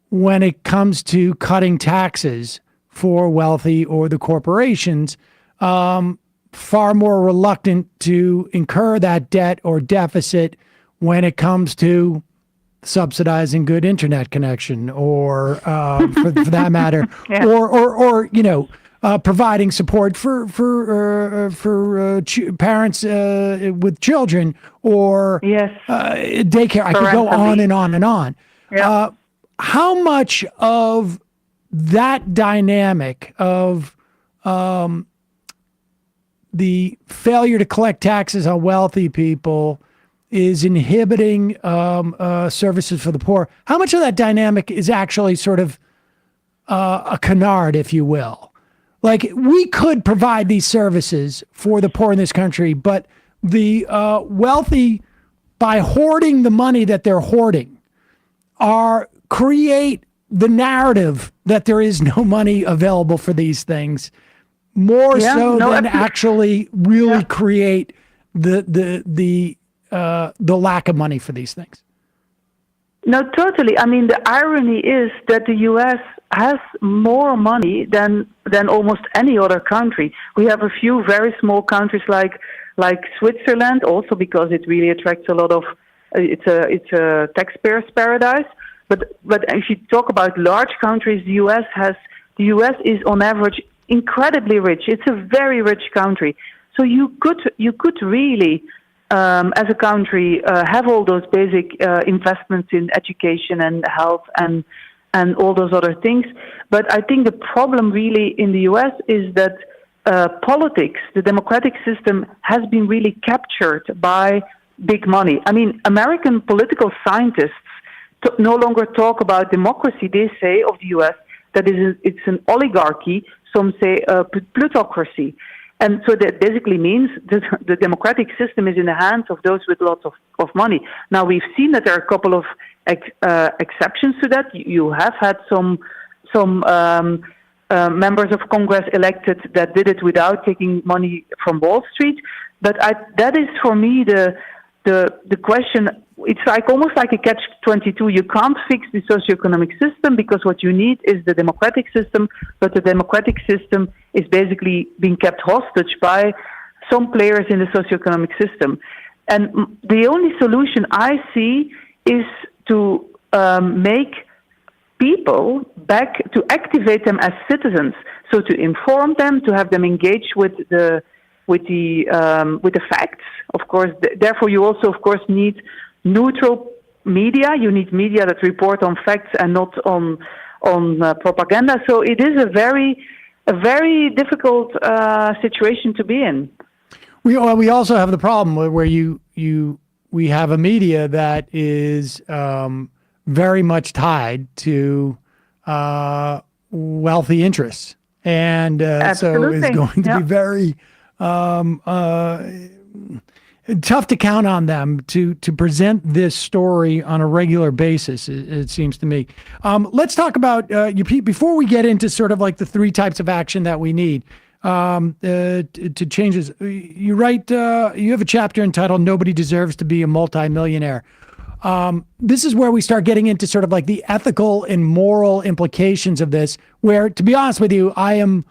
Speaker 6: when it comes to cutting taxes for wealthy or the corporations. Far more reluctant to incur that debt or deficit when it comes to subsidizing good internet connection or for that matter, or providing support for parents with children or daycare. I could go on and on and on.
Speaker 10: Yeah.
Speaker 6: How much of that dynamic of the failure to collect taxes on wealthy people is inhibiting services for the poor? How much of that dynamic is actually sort of a canard, if you will? Like, we could provide these services for the poor in this country, but the wealthy, by hoarding the money that they're hoarding, create the narrative that there is no money available for these things, more than actually really create the lack of money for these things.
Speaker 10: No, totally. I mean, the irony is that the U.S. has more money than almost any other country. We have a few very small countries like Switzerland, also because it really attracts a lot of. It's a taxpayer's paradise. But if you talk about large countries, the U.S. is on average incredibly rich. It's a very rich country. So you could really, as a country, have all those basic investments in education and health and all those other things. But I think the problem really in the U.S. is that politics, the democratic system, has been really captured by big money. I mean, American political scientists no longer talk about democracy. They say of the U.S. that it's an oligarchy. Some say a plutocracy. And so that basically means that the democratic system is in the hands of those with lots of money. Now, we've seen that there are a couple of exceptions to that. You have had some members of Congress elected that did it without taking money from Wall Street. But that is, for me, the question. It's almost like a catch-22. You can't fix the socioeconomic system because what you need is the democratic system, but the democratic system is basically being kept hostage by some players in the socioeconomic system. And the only solution I see is to make people back, to activate them as citizens, so to inform them, to have them engage with the facts. Of course, therefore you also, of course, need neutral media. You need media that report on facts and not on propaganda. So it is a very difficult situation to be in.
Speaker 6: We also have the problem where we have a media that is very much tied to wealthy interests, and so it's going to be very tough to count on them to present this story on a regular basis, it seems to me. Let's talk about before we get into sort of like the three types of action that we need to change this. You write, you have a chapter entitled "Nobody Deserves to Be a Multimillionaire." This is where we start getting into sort of like the ethical and moral implications of this, where, to be honest with you, I am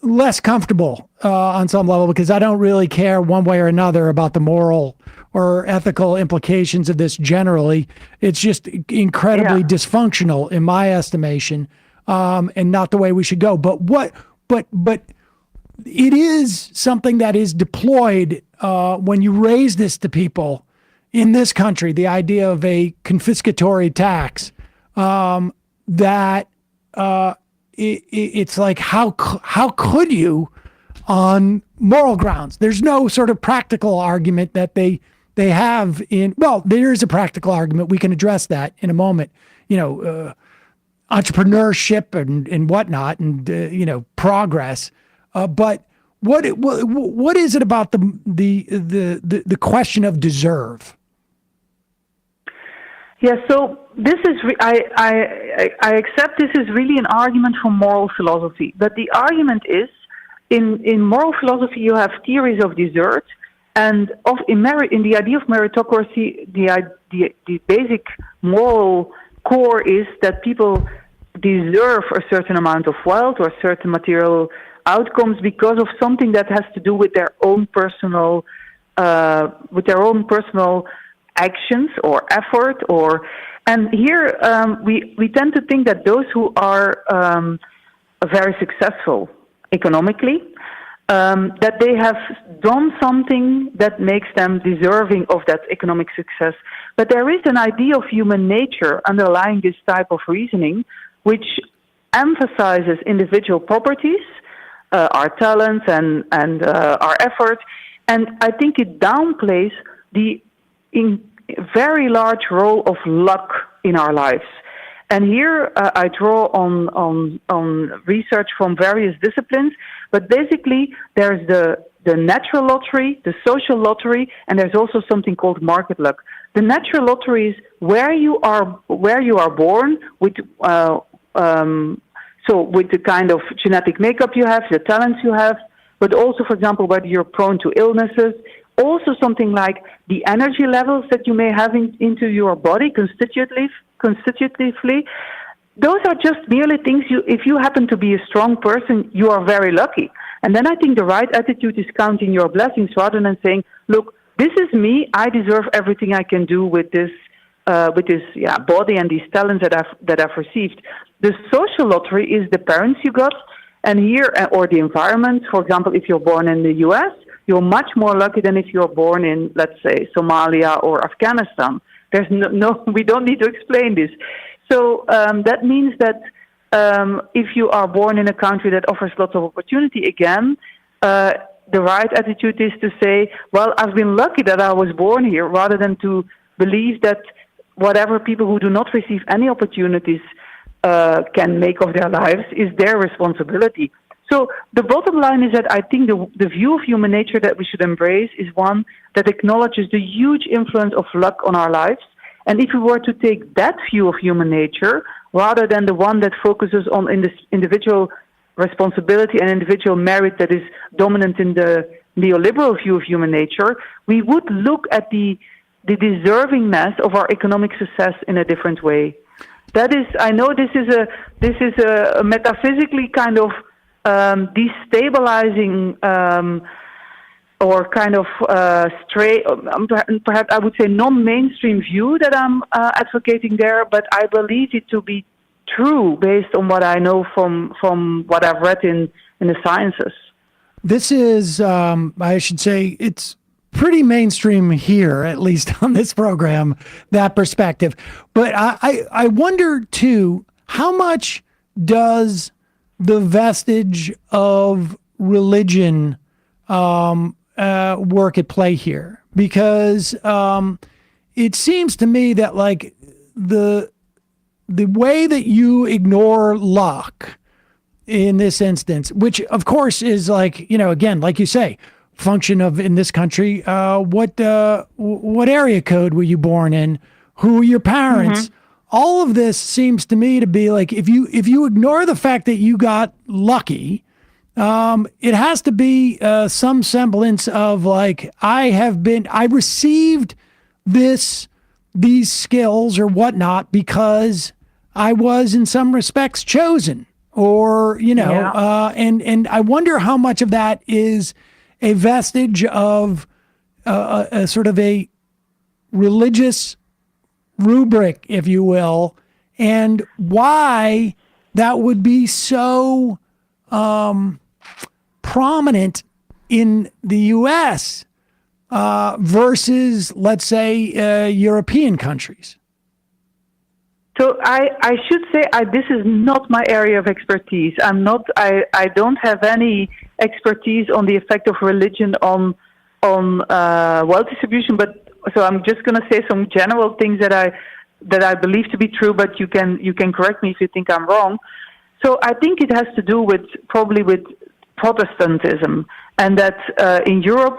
Speaker 6: less comfortable on some level, because I don't really care one way or another about the moral or ethical implications of this generally. It's just incredibly dysfunctional in my estimation, and not the way we should go. But it is something that is deployed when you raise this to people in this country, the idea of a confiscatory tax, that it's like, how could you on moral grounds? There's no sort of practical argument that they have there is a practical argument. We can address that in a moment, entrepreneurship and whatnot, and, progress. But what is it about the question of deserve?
Speaker 10: Yeah, so this is I accept this is really an argument for moral philosophy, but the argument is in moral philosophy you have theories of desert, and in the idea of meritocracy, the basic moral core is that people deserve a certain amount of wealth or certain material outcomes because of something that has to do with their own personal actions or effort, and here we tend to think that those who are very successful economically, that they have done something that makes them deserving of that economic success. But there is an idea of human nature underlying this type of reasoning, which emphasizes individual properties, our talents and our effort, and I think it downplays the very large role of luck in our lives. And here I draw on research from various disciplines, but basically there's the natural lottery, the social lottery, and there's also something called market luck. The natural lottery is where you are born with with the kind of genetic makeup you have, the talents you have, but also, for example, whether you're prone to illnesses. Also something like the energy levels that you may have into your body constitutively. Those are just merely things if you happen to be a strong person, you are very lucky. And then I think the right attitude is counting your blessings rather than saying, look, this is me, I deserve everything I can do with this body and these talents that I've received. The social lottery is the parents you got, and here, or the environment. For example, if you're born in the US, you're much more lucky than if you're born in, let's say, Somalia or Afghanistan. There's no we don't need to explain this. So that means that if you are born in a country that offers lots of opportunity, again, the right attitude is to say, well, I've been lucky that I was born here, rather than to believe that whatever people who do not receive any opportunities can make of their lives is their responsibility. So the bottom line is that I think the view of human nature that we should embrace is one that acknowledges the huge influence of luck on our lives. And if we were to take that view of human nature, rather than the one that focuses on individual responsibility and individual merit that is dominant in the neoliberal view of human nature, we would look at the deservingness of our economic success in a different way. That is, I know this is a metaphysically kind of destabilizing or kind of perhaps I would say non-mainstream view that I'm advocating there, but I believe it to be true based on what I know from what I've read in the sciences.
Speaker 6: This is, I should say, it's pretty mainstream here, at least on this program, that perspective. But I wonder, too, how much does the vestige of religion work at play here? Because it seems to me that, like, the way that you ignore luck in this instance, which of course is like, again, like you say, function of, in this country, what area code were you born in, who are your parents? Mm-hmm. All of this seems to me to be like, if you ignore the fact that you got lucky, it has to be some semblance of like, I received these skills or whatnot because I was in some respects chosen, or, and I wonder how much of that is a vestige of a sort of a religious rubric, if you will, and why that would be so prominent in the U.S. Versus, let's say, European countries.
Speaker 10: So I should say this is not my area of expertise. I don't have any expertise on the effect of religion on wealth distribution. But so I'm just going to say some general things that I believe to be true. But you can correct me if you think I'm wrong. So I think it has to do probably with Protestantism, and that in Europe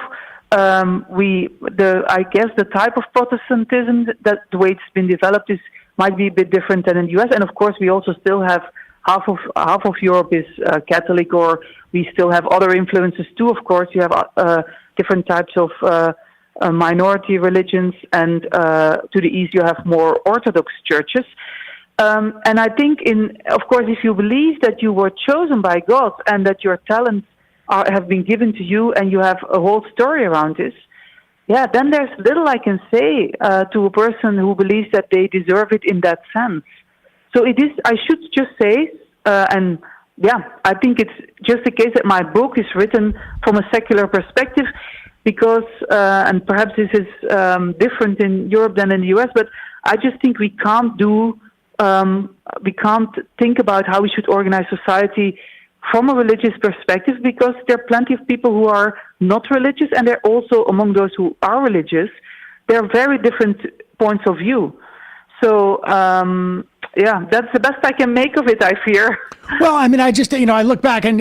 Speaker 10: I guess the type of Protestantism that the way it's been developed might be a bit different than in the U.S. And of course, we also still have half of Europe is Catholic, or we still have other influences too. Of course, you have different types of minority religions, and to the east you have more Orthodox churches. And I think, of course, if you believe that you were chosen by God and that your talents have been given to you, and you have a whole story around this, yeah, then there's little I can say to a person who believes that they deserve it in that sense. So it is, I should just say, and yeah, I think it's just the case that my book is written from a secular perspective, because, and perhaps this is different in Europe than in the US, but I just think we can't think about how we should organize society from a religious perspective, because there are plenty of people who are not religious, and there are also, among those who are religious, there are very different points of view. So, yeah, that's the best I can make of it, I fear.
Speaker 6: Well, I mean, I look back, and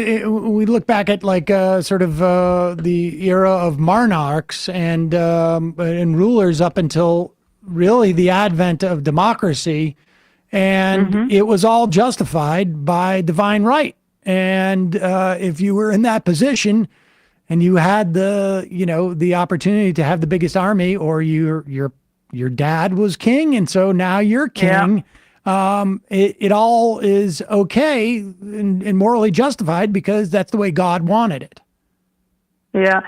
Speaker 6: we look back at like sort of the era of monarchs and rulers up until really the advent of democracy, and it was all justified by divine right. And if you were in that position and you had the opportunity to have the biggest army, or your dad was king, and so now you're king, it all is okay and morally justified because that's the way God wanted it.
Speaker 10: Yeah.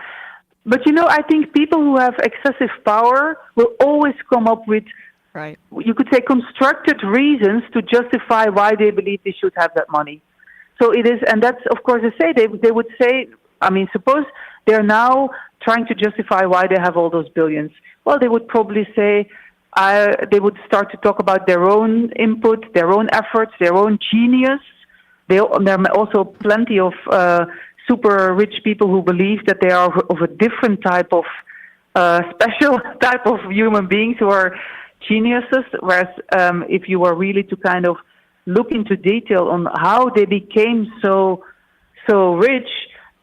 Speaker 10: But, I think people who have excessive power will always come up with,
Speaker 7: right,
Speaker 10: you could say, constructed reasons to justify why they believe they should have that money. So it is, and that's, of course, they would say, I mean, suppose they're now trying to justify why they have all those billions. Well, they would probably say, they would start to talk about their own input, their own efforts, their own genius. There are also plenty of super rich people who believe that they are of a different type of special type of human beings who are geniuses. Whereas if you were really to kind of look into detail on how they became so rich,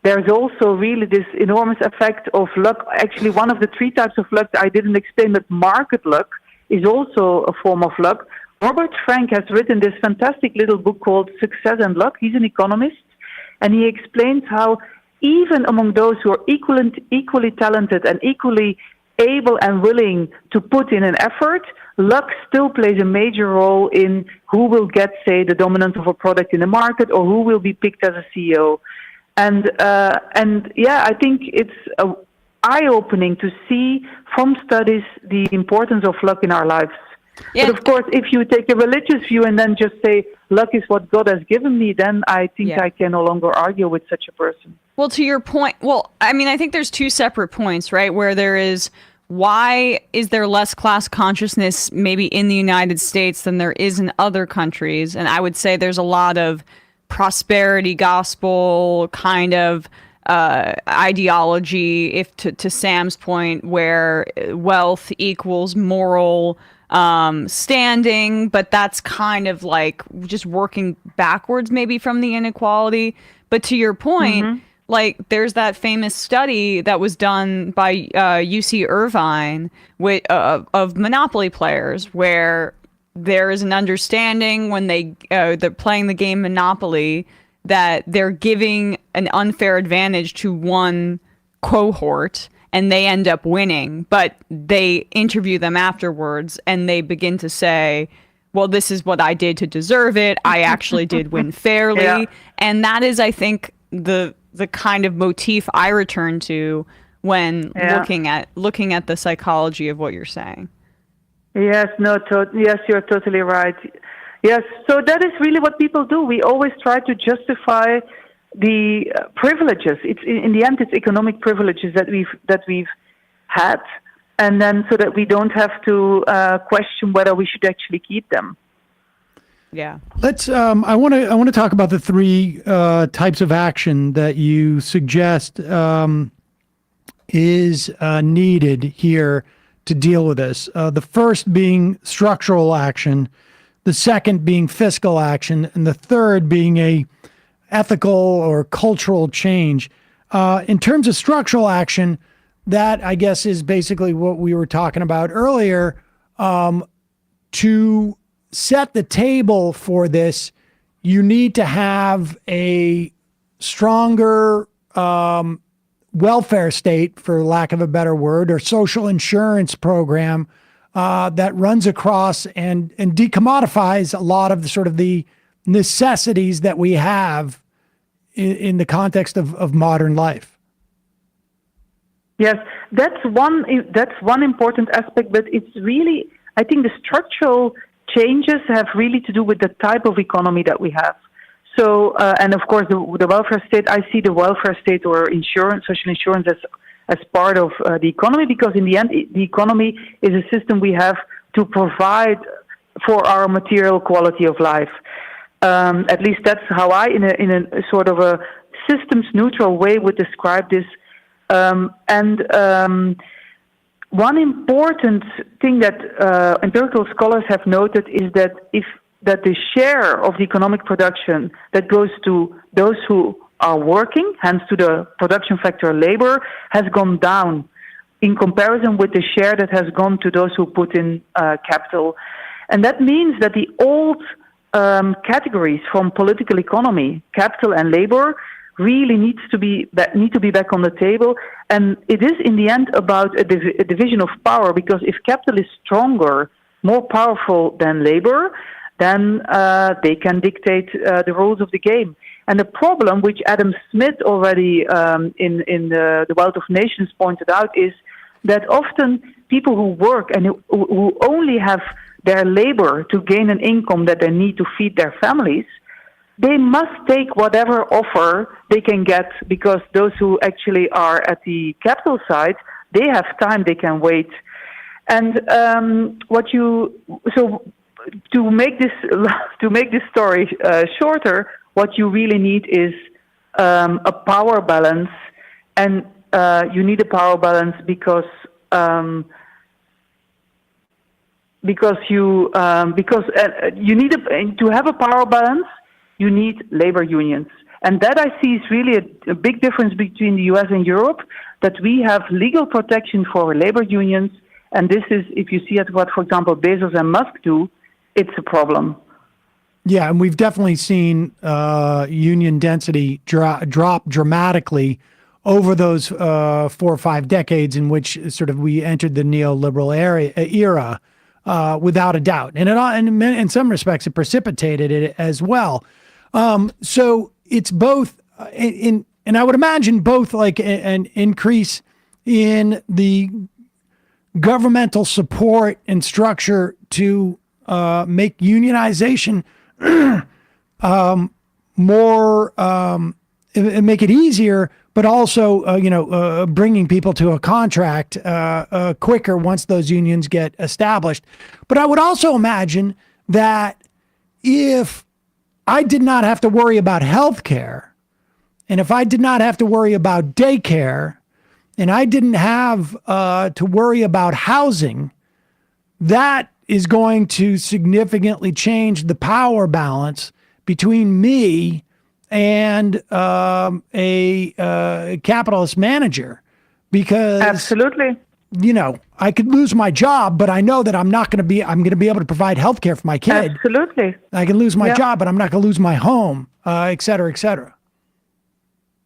Speaker 10: there's also really this enormous effect of luck. Actually, one of the three types of luck I didn't explain, but market luck is also a form of luck. Robert Frank has written this fantastic little book called Success and Luck. He's an economist, and he explains how even among those who are equally talented and equally able and willing to put in an effort, luck still plays a major role in who will get, say, the dominance of a product in the market, or who will be picked as a CEO. And yeah, I think it's eye-opening to see from studies the importance of luck in our lives. Yeah. But of course, if you take a religious view and then just say, luck is what God has given me, then I think I can no longer argue with such a person.
Speaker 7: Well, to your point, I mean, I think there's two separate points, right? Where there is, why is there less class consciousness maybe in the United States than there is in other countries? And I would say there's a lot of prosperity gospel kind of ideology, if to Sam's point, where wealth equals moral standing, but that's kind of like just working backwards maybe from the inequality. But to your point, like there's that famous study that was done by UC Irvine of monopoly players, where there is an understanding when they're playing the game Monopoly that they're giving an unfair advantage to one cohort and they end up winning, but they interview them afterwards and they begin to say, well, this is what I did to deserve it. I actually did win fairly. Yeah. And that is, I think, the kind of motif I return to when
Speaker 10: Yeah.
Speaker 7: looking at the psychology of what you're saying.
Speaker 10: Yes, yes, you're totally right. Yes, so that is really what people do. We always try to justify the privileges. It's in the end, it's economic privileges that we've had, and then so that we don't have to question whether we should actually keep them.
Speaker 7: Yeah.
Speaker 6: Let's. I want to talk about the three types of action that you suggest is needed here to deal with this. The first being structural action, the second being fiscal action, and the third being a ethical or cultural change. In terms of structural action, that I guess is basically what we were talking about earlier. To set the table for this, you need to have a stronger welfare state, for lack of a better word, or social insurance program that runs across and decommodifies a lot of the sort of the necessities that we have in the context of modern life.
Speaker 10: Yes, that's one important aspect, but it's really, I think the structural changes have really to do with the type of economy that we have. So, and of course, the welfare state, I see the welfare state or insurance, social insurance as part of the economy, because in the end, the economy is a system we have to provide for our material quality of life. At least that's how I, in a sort of a systems neutral way, would describe this. One important thing that empirical scholars have noted is that the share of the economic production that goes to those who are working, hence to the production factor labor, has gone down in comparison with the share that has gone to those who put in capital. And that means that the old categories from political economy, capital and labor, really need to be back on the table. And it is in the end about a division of power, because if capital is stronger, more powerful than labor, then they can dictate the rules of the game. And the problem, which Adam Smith already in the Wealth of Nations pointed out, is that often people who work and who only have their labor to gain an income that they need to feed their families, they must take whatever offer they can get, because those who actually are at the capital side, they have time, they can wait. And to make this story shorter, what you really need is a power balance, and you need a power balance because you need to have a power balance. You need labor unions. And that I see is really a big difference between the US and Europe, that we have legal protection for labor unions. And this is, if you see at what, for example, Bezos and Musk do, it's a problem.
Speaker 6: Yeah, and we've definitely seen union density drop dramatically over those 4 or 5 decades in which sort of we entered the neoliberal era, without a doubt. And in some respects, it precipitated it as well. So it's both, and I would imagine both like an increase in the governmental support and structure to make unionization more, make it easier, but also, bringing people to a contract quicker once those unions get established. But I would also imagine that if I did not have to worry about health care, and if I did not have to worry about daycare, and I didn't have to worry about housing, that is going to significantly change the power balance between me and a capitalist manager, because
Speaker 10: absolutely,
Speaker 6: I could lose my job, but I know that I'm going to be able to provide healthcare for my kid.
Speaker 10: Absolutely.
Speaker 6: I can lose my job, but I'm not going to lose my home, et cetera, et cetera.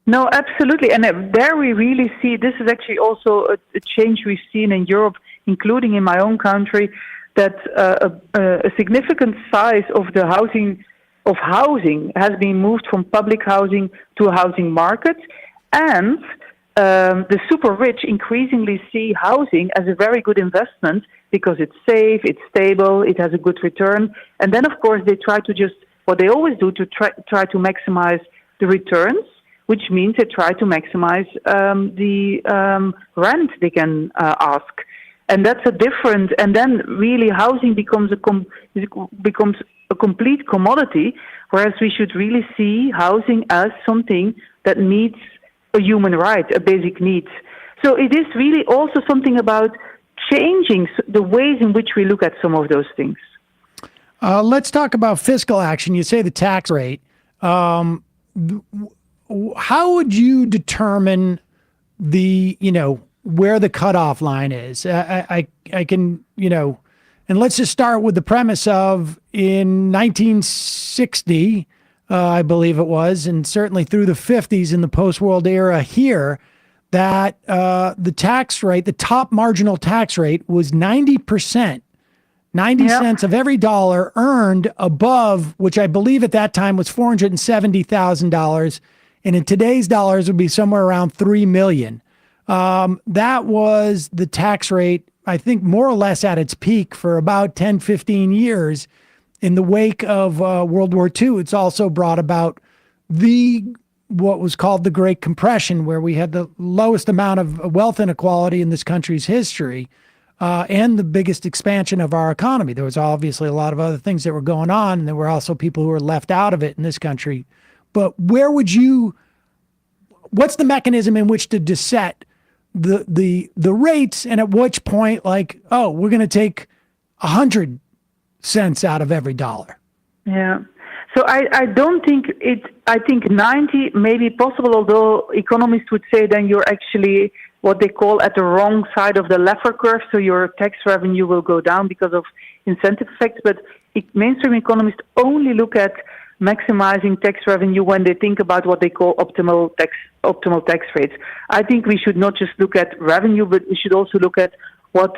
Speaker 10: No, absolutely. And there we really see, this is actually also a change we've seen in Europe, including in my own country, that a significant size of the housing has been moved from public housing to a housing market. And the super rich increasingly see housing as a very good investment because it's safe, it's stable, it has a good return. And then, of course, they try to what they always do, to try to maximize the returns, which means they try to maximize the rent they can ask. And that's a different, and then really housing becomes a complete commodity, whereas we should really see housing as something that meets a human right, a basic need. So it is really also something about changing the ways in which we look at some of those things.
Speaker 6: Let's talk about fiscal action. You say the tax rate. How would you determine where the cutoff line is? I can, and let's just start with the premise of in 1960, I believe it was, and certainly through the 50s in the post-world era here, that the tax rate, the top marginal tax rate was 90%. 90 cents of every dollar earned above, which I believe at that time was $470,000. And in today's dollars would be somewhere around $3 million. That was the tax rate, I think, more or less at its peak for about 10, 15 years. In the wake of World War II, it's also brought about what was called the Great Compression, where we had the lowest amount of wealth inequality in this country's history, and the biggest expansion of our economy. There was obviously a lot of other things that were going on, and there were also people who were left out of it in this country. But what's the mechanism in which to set the rates, and at which point, we're going to take 100 cents out of every dollar?
Speaker 10: Yeah. So I don't think I think 90 may be possible, although economists would say then you're actually what they call at the wrong side of the Laffer curve, so your tax revenue will go down because of incentive effects. But mainstream economists only look at maximizing tax revenue when they think about what they call optimal tax rates. I think we should not just look at revenue, but we should also look at what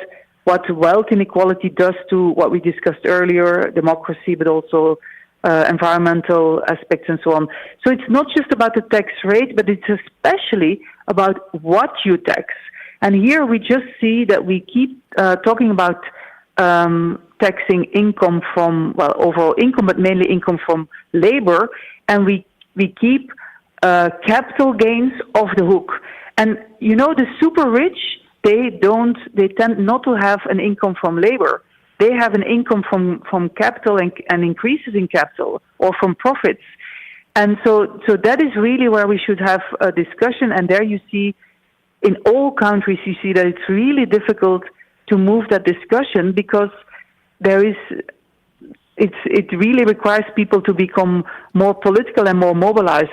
Speaker 10: wealth inequality does to what we discussed earlier, democracy, but also environmental aspects and so on. So it's not just about the tax rate, but it's especially about what you tax. And here we just see that we keep talking about taxing income from, overall income, but mainly income from labor, and we keep capital gains off the hook. And the super rich, they tend not to have an income from labor. They have an income from capital and increases in capital or from profits. And so that is really where we should have a discussion. And there you see, in all countries, you see that it's really difficult to move that discussion because it really requires people to become more political and more mobilized.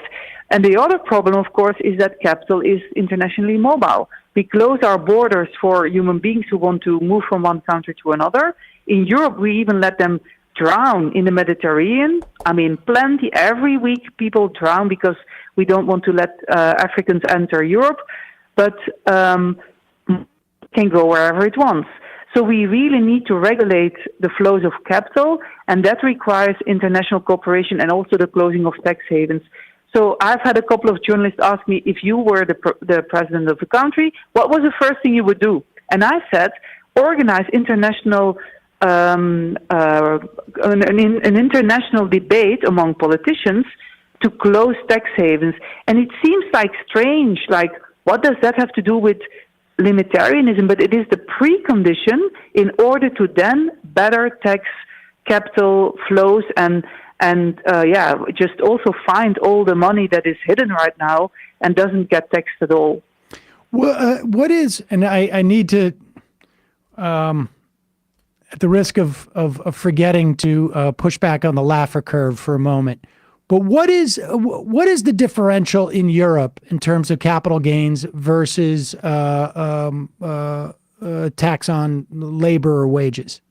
Speaker 10: And the other problem, of course, is that capital is internationally mobile. We close our borders for human beings who want to move from one country to another. In Europe, we even let them drown in the Mediterranean. I mean, plenty. Every week people drown because we don't want to let Africans enter Europe. But can go wherever it wants. So we really need to regulate the flows of capital, and that requires international cooperation and also the closing of tax havens. So I've had a couple of journalists ask me, if you were the president of the country, what was the first thing you would do? And I said, organize international an international debate among politicians to close tax havens. And it seems strange, what does that have to do with limitarianism? But it is the precondition in order to then better tax capital flows and just also find all the money that is hidden right now and doesn't get taxed at all.
Speaker 6: Well, what is, and I need to, at the risk of forgetting to push back on the Laffer curve for a moment, but what is the differential in Europe in terms of capital gains versus tax on labor or wages?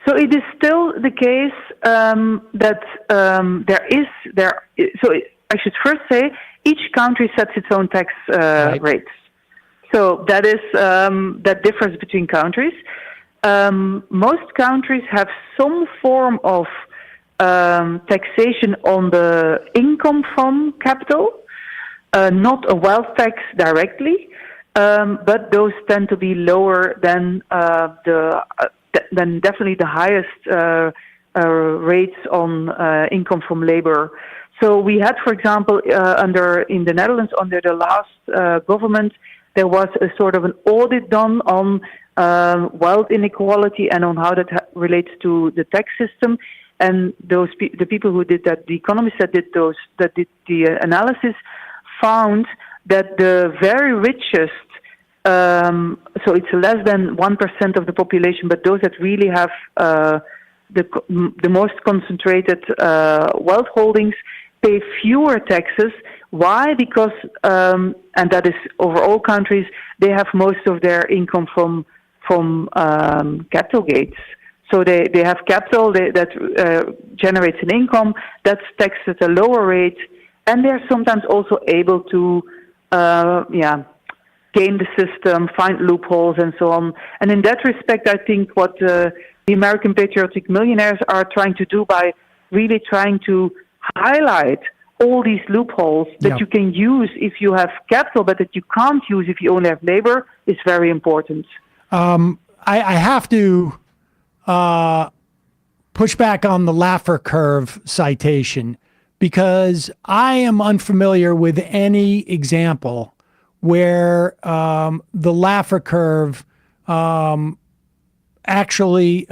Speaker 10: So it is still the case that I should first say each country sets its own tax rates. So that is that differs between countries. Most countries have some form of taxation on the income from capital. not a wealth tax directly, but those tend to be lower than definitely the highest rates on income from labor. So we had, for example, in the Netherlands, under the last government, there was a sort of an audit done on wealth inequality and on how that relates to the tax system. And the people who did that, the economists that did the analysis, found that the very richest, so it's less than 1% of the population, but those that really have the most concentrated wealth holdings, pay fewer taxes. Why? Because, and that is over all countries, they have most of their income from capital gains. So they have capital that generates an income that's taxed at a lower rate, and they're sometimes also able to, game the system, find loopholes, and so on. And in that respect, I think what the American patriotic millionaires are trying to do by really trying to highlight all these loopholes that you can use if you have capital, but that you can't use if you only have labor, is very important.
Speaker 6: I have to push back on the Laffer curve citation, because I am unfamiliar with any example where the Laffer curve actually,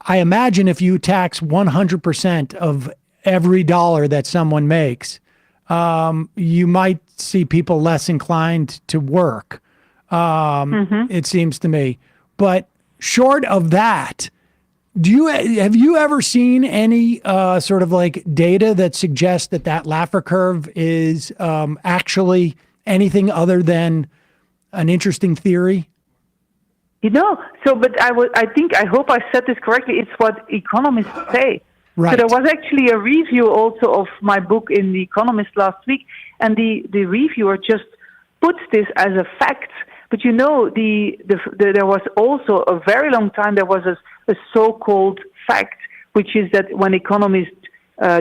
Speaker 6: I imagine if you tax 100% of every dollar that someone makes, you might see people less inclined to work. It seems to me. But short of that, have you ever seen any sort of like data that suggests that Laffer curve is actually anything other than an interesting theory?
Speaker 10: But I hope I said this correctly. It's what economists say.
Speaker 6: Right.
Speaker 10: So there was actually a review also of my book in The Economist last week, and the reviewer just puts this as a fact. But there was also a very long time, there was a so-called fact, which is that when economies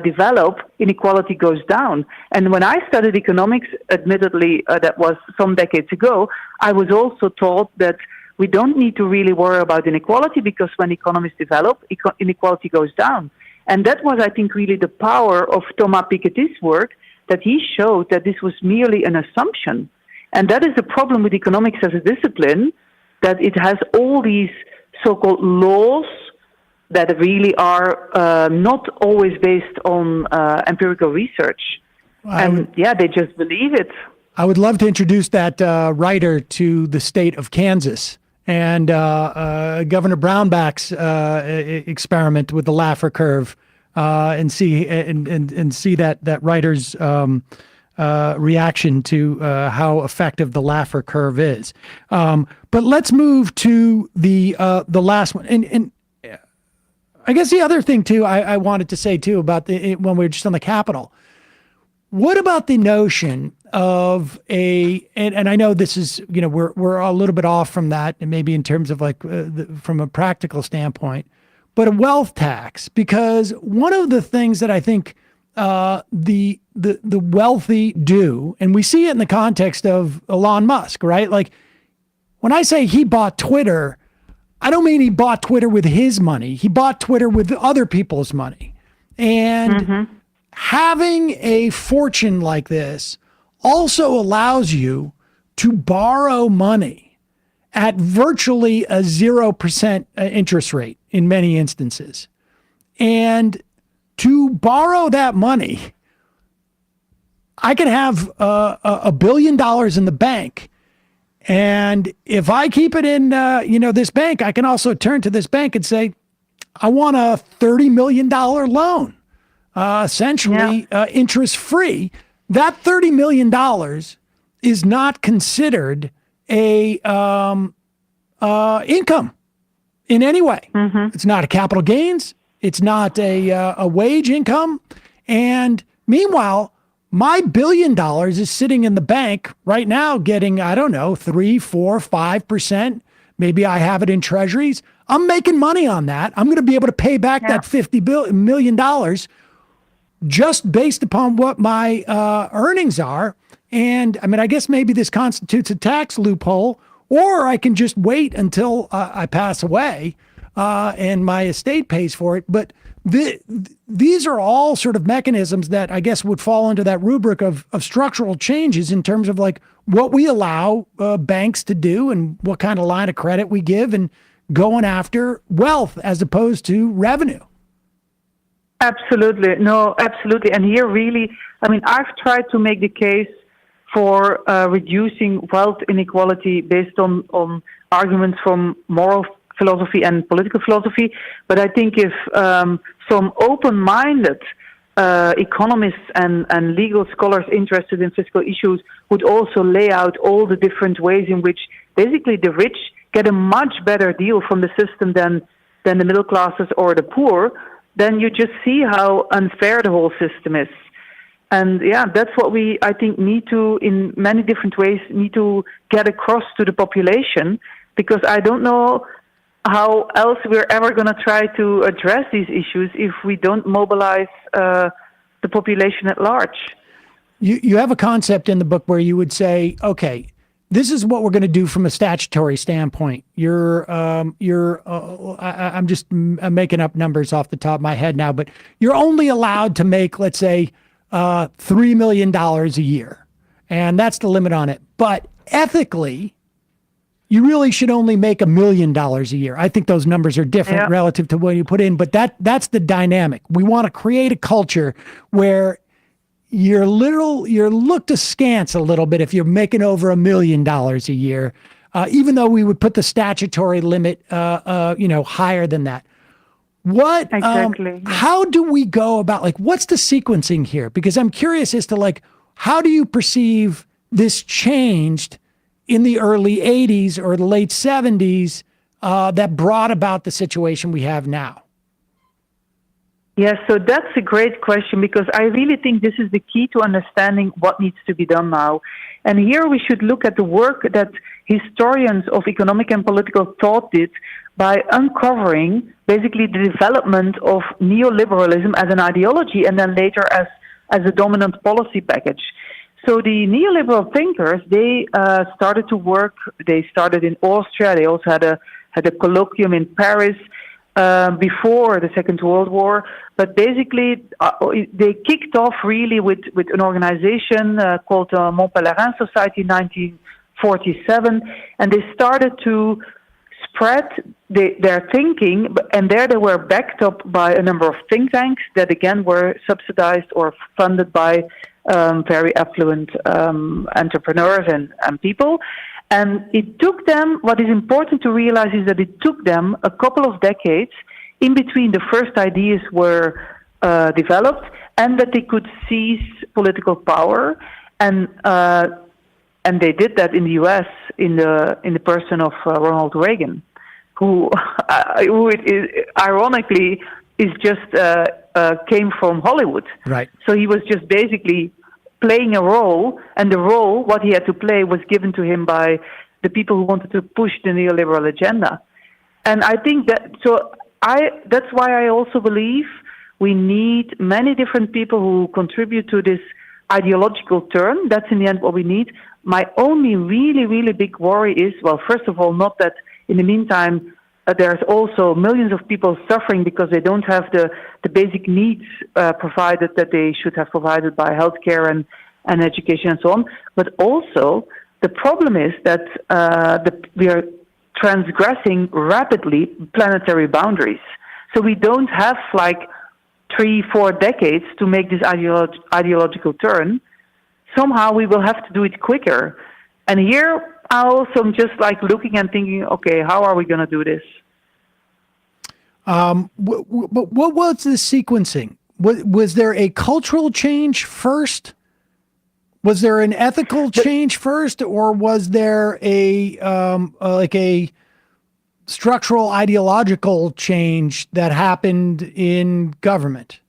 Speaker 10: develop, inequality goes down. And when I studied economics, admittedly, that was some decades ago, I was also taught that we don't need to really worry about inequality, because when economies develop, inequality goes down. And that was, I think, really the power of Thomas Piketty's work, that he showed that this was merely an assumption. And that is the problem with economics as a discipline, that it has all these so-called laws that really are not always based on empirical research. They just believe it.
Speaker 6: I would love to introduce that writer to the state of Kansas and Governor Brownback's experiment with the Laffer curve, and see that writer's reaction to how effective the Laffer curve is. But let's move to the last one. And I guess the other thing too, I wanted to say too about when we were just on the Capitol. What about the notion of and I know this is, we're a little bit off from that, and maybe in terms of like from a practical standpoint, but a wealth tax, because one of the things that I think the wealthy do, and we see it in the context of Elon Musk, right? Like when I say he bought Twitter, I don't mean he bought Twitter with his money. He bought Twitter with other people's money. And having a fortune like this also allows you to borrow money at virtually a 0% interest rate in many instances. And to borrow that money, I can have $1 billion in the bank. And if I keep it in, this bank, I can also turn to this bank and say, I want a $30 million loan, essentially interest free. That $30 million is not considered a income in any way. It's not a capital gains. It's not a wage income. And meanwhile, my $1 billion is sitting in the bank right now getting, 3, 4, 5%. Maybe I have it in treasuries. I'm making money on that. I'm going to be able to pay back that $50 million just based upon what my earnings are. And I mean, I guess maybe this constitutes a tax loophole, or I can just wait until I pass away and my estate pays for it. But these are all sort of mechanisms that I guess would fall into that rubric of structural changes in terms of like what we allow banks to do and what kind of line of credit we give, and going after wealth as opposed to revenue.
Speaker 10: Absolutely. No, absolutely. And here really, I mean, I've tried to make the case for reducing wealth inequality based on arguments from moral philosophy and political philosophy. But I think if some open-minded economists and legal scholars interested in fiscal issues would also lay out all the different ways in which basically the rich get a much better deal from the system than the middle classes or the poor, then you just see how unfair the whole system is. And yeah, that's what we, I think, need to, in many different ways, need to get across to the population, because I don't know how else we're ever going to try to address these issues if we don't mobilize the population at large.
Speaker 6: You have a concept in the book where you would say, okay, this is what we're going to do from a statutory standpoint. I'm making up numbers off the top of my head now, but you're only allowed to make, let's say, $3 million a year. And that's the limit on it. But ethically, you really should only make $1 million a year. I think those numbers are different relative to what you put in, but that's the dynamic. We want to create a culture where you're looked askance a little bit if you're making over $1 million a year, even though we would put the statutory limit, higher than that. What exactly? How do we go about, like, what's the sequencing here? Because I'm curious as to, like, how do you perceive this changed in the early 80s or the late 70s that brought about the situation we have now?
Speaker 10: Yes, so that's a great question, because I really think this is the key to understanding what needs to be done now. And here we should look at the work that historians of economic and political thought did by uncovering basically the development of neoliberalism as an ideology and then later as a dominant policy package. So the neoliberal thinkers, they started to work. They started in Austria. They also had a colloquium in Paris before the Second World War. But basically, they kicked off really with an organization called Mont Pelerin Society in 1947, and they started to spread their thinking, and there they were backed up by a number of think tanks that again were subsidized or funded by very affluent entrepreneurs and people. And it took them, what is important to realize is that it took them a couple of decades in between the first ideas were developed and that they could seize political power. And they did that in the U.S. in the person of Ronald Reagan, who ironically is just came from Hollywood.
Speaker 6: Right.
Speaker 10: So he was just basically playing a role, and the role, what he had to play, was given to him by the people who wanted to push the neoliberal agenda. And I think that's why I also believe we need many different people who contribute to this ideological turn. That's in the end what we need. My only really, really big worry is, well, first of all, not that in the meantime there's also millions of people suffering because they don't have the basic needs provided that they should have provided by healthcare and education and so on. But also, the problem is that we are transgressing rapidly planetary boundaries. So we don't have like 3-4 decades to make this ideological turn. Somehow we will have to do it quicker. And here I also am just like looking and thinking, okay, how are we going to do this?
Speaker 6: What was the sequencing? Was there a cultural change first? Was there an ethical change first, or was there a structural ideological change that happened in government?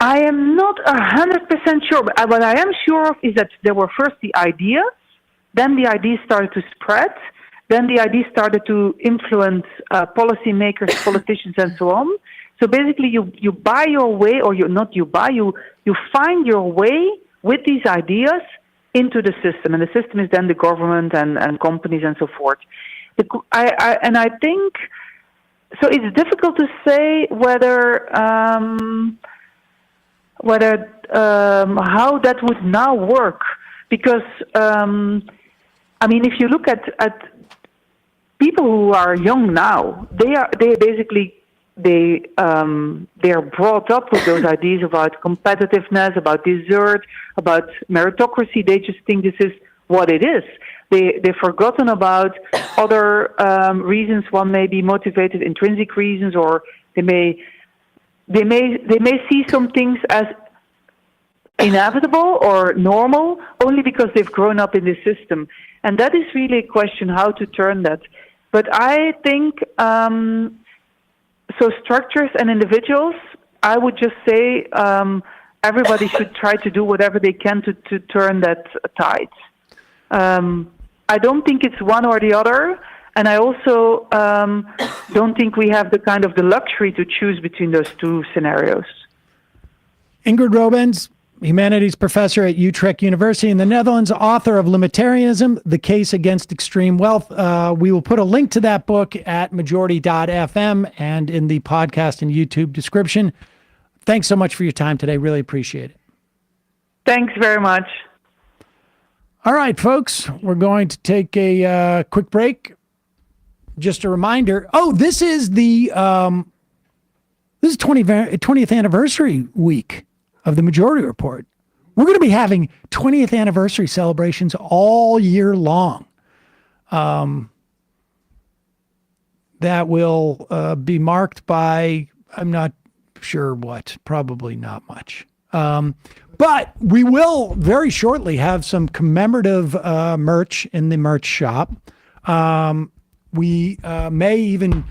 Speaker 10: I am not 100% sure, but what I am sure of is that there were first the ideas, then the ideas started to spread, then the ideas started to influence policymakers, politicians, and so on. So basically, you buy your way, or you find your way with these ideas into the system, and the system is then the government and companies and so forth. I think so. It's difficult to say whether how that would now work, because I mean, if you look at people who are young now, they are brought up with those ideas about competitiveness, about desert, about meritocracy. They just think this is what it is. They've forgotten about other reasons. One may be motivated, intrinsic reasons, or they may see some things as inevitable or normal only because they've grown up in this system. And that is really a question how to turn that. But I think so structures and individuals, I would just say everybody should try to do whatever they can to turn that tide. I don't think it's one or the other, and I also don't think we have the luxury to choose between those two scenarios.
Speaker 6: Ingrid Robeyns, humanities professor at Utrech University in the Netherlands, author of Limitarianism, The Case Against Extreme Wealth. We will put a link to that book at majority.fm and in the podcast and YouTube description. Thanks so much for your time today. Really appreciate it.
Speaker 10: Thanks very much.
Speaker 6: All right, folks, we're going to take a quick break. Just a reminder. Oh, this is the 20th anniversary week of the Majority Report. We're going to be having 20th anniversary celebrations all year long. That will be marked by, I'm not sure what, probably not much. But we will very shortly have some commemorative merch in the merch shop. We may even,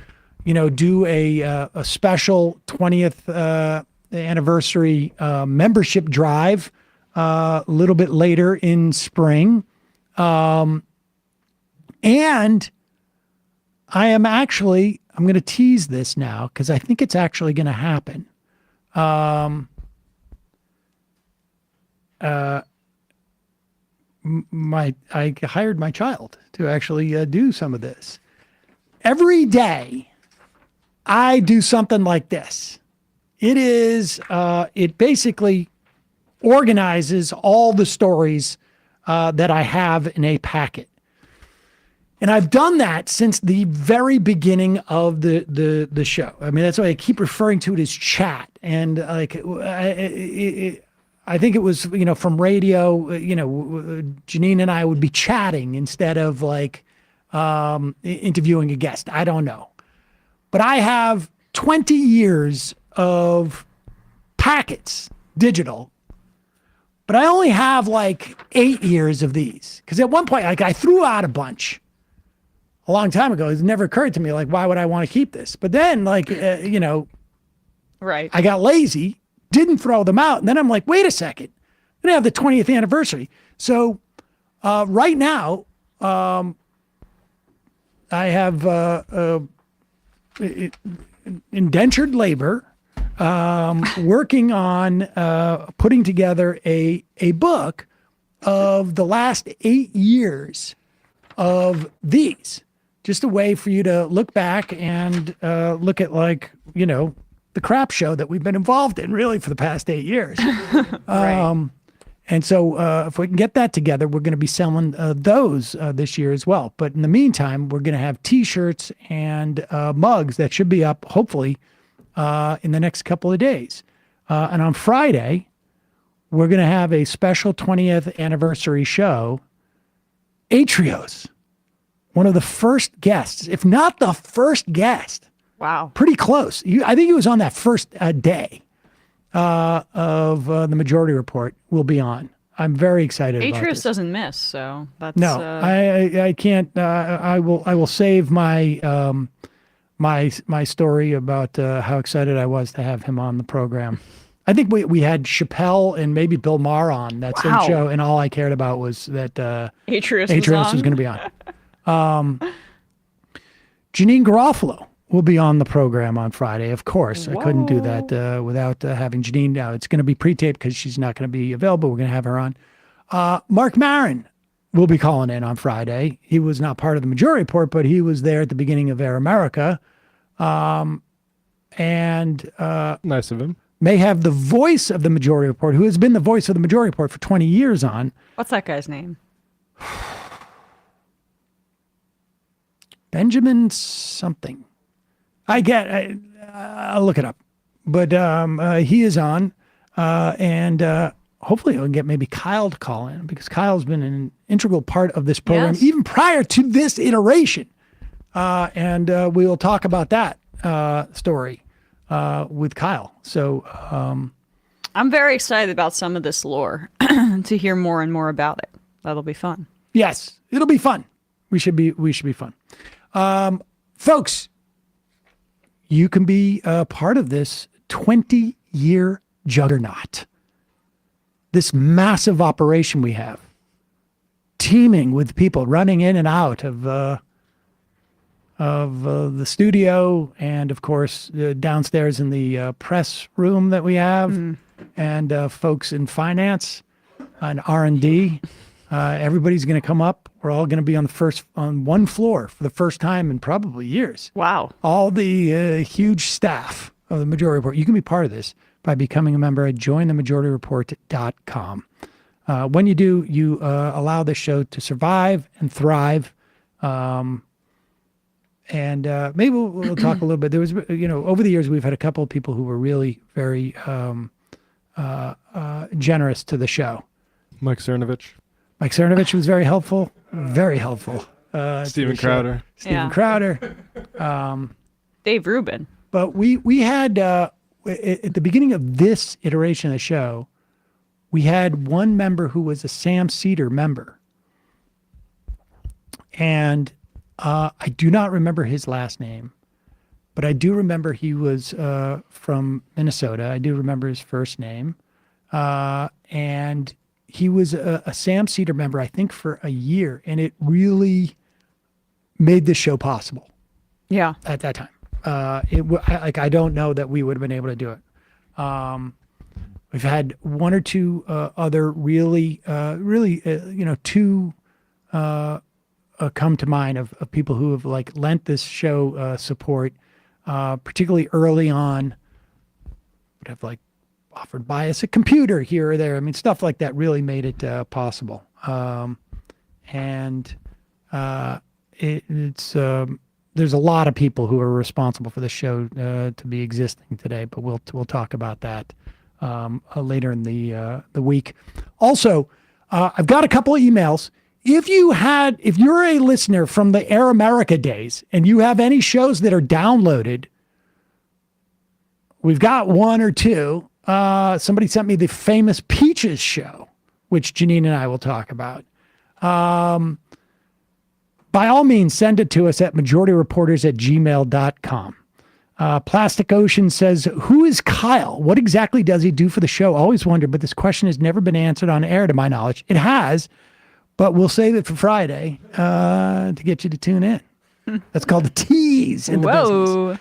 Speaker 6: do a special 20th anniversary membership drive a little bit later in spring. And I'm going to tease this now because I think it's actually going to happen. I hired my child to actually do some of this. Every day I do something like this. It basically organizes all the stories that I have in a packet. And I've done that since the very beginning of the show. I mean, that's why I keep referring to it as chat. And I think it was, from radio, Janine and I would be chatting instead of interviewing a guest. I don't know. But I have 20 years of packets, digital, but I only have 8 years of these. Because at one point, I threw out a bunch a long time ago. It never occurred to me, why would I want to keep this? But then,
Speaker 7: right.
Speaker 6: I got lazy, didn't throw them out. And then I'm like, wait a second, I'm going to have the 20th anniversary. So right now, I have indentured labor working on putting together a book of the last 8 years of these. Just a way for you to look back and look at the crap show that we've been involved in really for the past 8 years.
Speaker 7: Right.
Speaker 6: And so if we can get that together, we're going to be selling those this year as well. But in the meantime, we're going to have T-shirts and mugs that should be up hopefully in the next couple of days. And on Friday, we're going to have a special 20th anniversary show. Atrios, one of the first guests, if not the first guest.
Speaker 7: Wow.
Speaker 6: Pretty close. I think he was on that first day of the Majority Report will be on. I'm very excited about this.
Speaker 7: Atrios doesn't miss, so that's...
Speaker 6: No, I can't. I will save my my story about how excited I was to have him on the program. I think we had Chappelle and maybe Bill Maher on that same show, and all I cared about was that
Speaker 7: Atrios
Speaker 6: was going to be on. Janine Garofalo will be on the program on Friday. Of course, I couldn't do that without having Janine. Now it's going to be pre-taped because she's not going to be available. We're going to have her on. Mark Maron will be calling in on Friday. He was not part of the Majority Report, but he was there at the beginning of Air America. And
Speaker 8: nice of him.
Speaker 6: May have the voice of the Majority Report, who has been the voice of the Majority Report for 20 years on.
Speaker 7: What's that guy's name?
Speaker 6: Benjamin something. I'll look it up. But he is on. And hopefully we'll get maybe Kyle to call in, because Kyle's been an integral part of this program, even prior to this iteration. And we will talk about that story with Kyle. So
Speaker 7: I'm very excited about some of this lore to hear more and more about it. That'll be fun.
Speaker 6: Yes, it'll be fun. We should be fun. Folks, you can be a part of this 20-year juggernaut. This massive operation we have, teeming with people running in and out of the studio, and of course downstairs in the press room that we have, and folks in finance and R&D. Everybody's going to come up. We're all going to be on one floor for the first time in probably years.
Speaker 7: Wow!
Speaker 6: All the huge staff of the Majority Report. You can be part of this by becoming a member at jointhemajority.report.com. When you do, you allow the show to survive and thrive. And maybe we'll talk a little bit. There was, over the years, we've had a couple of people who were really very generous to the show.
Speaker 8: Mike Cernovich.
Speaker 6: Mike Cernovich was very helpful. Very helpful.
Speaker 8: Stephen Crowder.
Speaker 6: Stephen Crowder.
Speaker 7: Dave Rubin.
Speaker 6: But we had, at the beginning of this iteration of the show, we had one member who was a Sam Seder member. And I do not remember his last name, but I do remember he was from Minnesota. I do remember his first name. And he was a Sam Seder member, I think, for a year. And it really made this show possible.
Speaker 7: Yeah.
Speaker 6: At that time. I don't know that we would have been able to do it. We've had one or two other really, two come to mind of people who have lent this show support, particularly early on. Would have offered buy us a computer here or there. I mean, stuff like that really made it possible. There's a lot of people who are responsible for the show to be existing today, but we'll talk about that later in the week. Also, I've got a couple of emails. If you're a listener from the Air America days and you have any shows that are downloaded, we've got one or two. Somebody sent me the famous Peaches show, which Janine and I will talk about. By all means, send it to us at majorityreporters@gmail.com. Plastic Ocean says, who is Kyle? What exactly does he do for the show? Always wondered, but this question has never been answered on air to my knowledge. It has, but we'll save it for Friday to get you to tune in. That's called the tease in the business.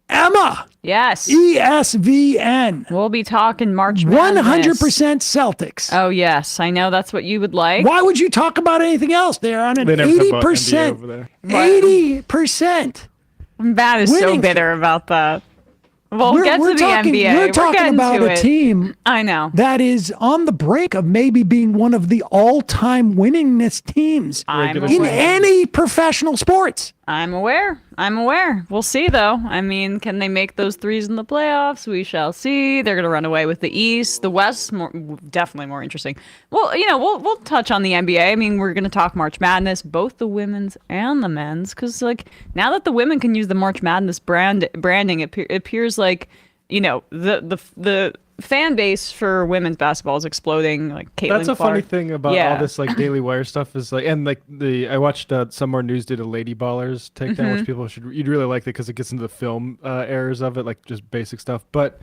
Speaker 6: Emma.
Speaker 7: Yes.
Speaker 6: ESVN.
Speaker 7: We'll be talking March Madness.
Speaker 6: 100% Celtics.
Speaker 7: Oh, yes. I know that's what you would like.
Speaker 6: Why would you talk about anything else? They're on an 80%.
Speaker 8: over there.
Speaker 6: 80%.
Speaker 7: Matt is so bitter about that. We'll get to the NBA.
Speaker 6: We're talking about a team
Speaker 7: I know
Speaker 6: that is on the brink of maybe being one of the all-time winningest teams in any professional sports.
Speaker 7: I'm aware. We'll see, though. I mean, can they make those threes in the playoffs? We shall see. They're going to run away with the East. The West, definitely more interesting. Well, we'll touch on the NBA. I mean, we're going to talk March Madness, both the women's and the men's, because now that the women can use the March Madness branding, it appears like the fan base for women's basketball is exploding. Caitlin
Speaker 8: That's a
Speaker 7: Clark.
Speaker 8: funny thing about all this Daily Wire stuff is I watched Some More News did a Lady Ballers takedown, which you'd really like it because it gets into the film errors of it, just basic stuff. But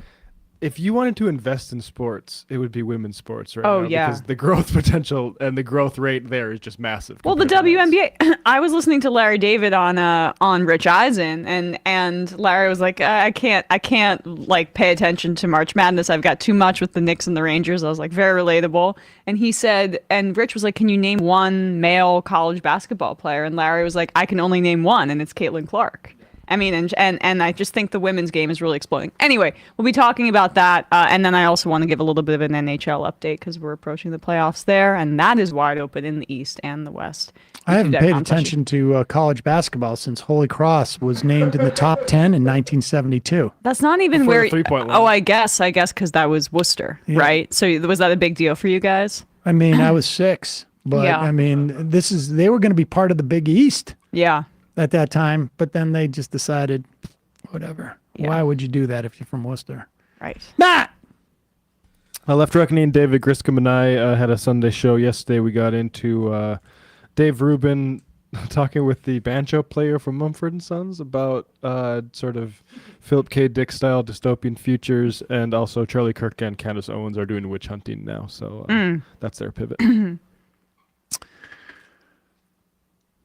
Speaker 8: if you wanted to invest in sports, it would be women's sports right
Speaker 7: Oh,
Speaker 8: now.
Speaker 7: yeah.
Speaker 8: Because the growth potential and the growth rate there is just massive.
Speaker 7: Well, the
Speaker 8: compared to men's.
Speaker 7: WNBA. I was listening to Larry David on Rich Eisen, and Larry was like, I can't like pay attention to March Madness. I've got too much with the Knicks and the Rangers. I was like, very relatable. And he said, and Rich was like, can you name one male college basketball player? And Larry was like, I can only name one, and it's Caitlin Clark. I mean, and I just think the women's game is really exploding. Anyway, we'll be talking about that, and then I also want to give a little bit of an NHL update because we're approaching the playoffs there, and that is wide open in the East and the West.
Speaker 6: I haven't paid attention to college basketball since Holy Cross was named in the top 10 in 1972.
Speaker 7: That's not even
Speaker 8: Before the
Speaker 7: where.
Speaker 8: three-point line.
Speaker 7: Oh, I guess because that was Worcester, right? So was that a big deal for you guys?
Speaker 6: I mean, I was 6, but
Speaker 7: Yeah.
Speaker 6: I mean, they were going to be part of the Big East
Speaker 7: Yeah.
Speaker 6: at that time, but then they just decided, whatever.
Speaker 7: Yeah.
Speaker 6: Why would you do that if you're from Worcester?
Speaker 7: Right.
Speaker 6: Matt!
Speaker 8: Left Reckoning, David Griscom and I had a Sunday show yesterday. We got into Dave Rubin talking with the banjo player from Mumford & Sons about sort of Philip K. Dick style dystopian futures, and also Charlie Kirk and Candace Owens are doing witch hunting now, so that's their pivot.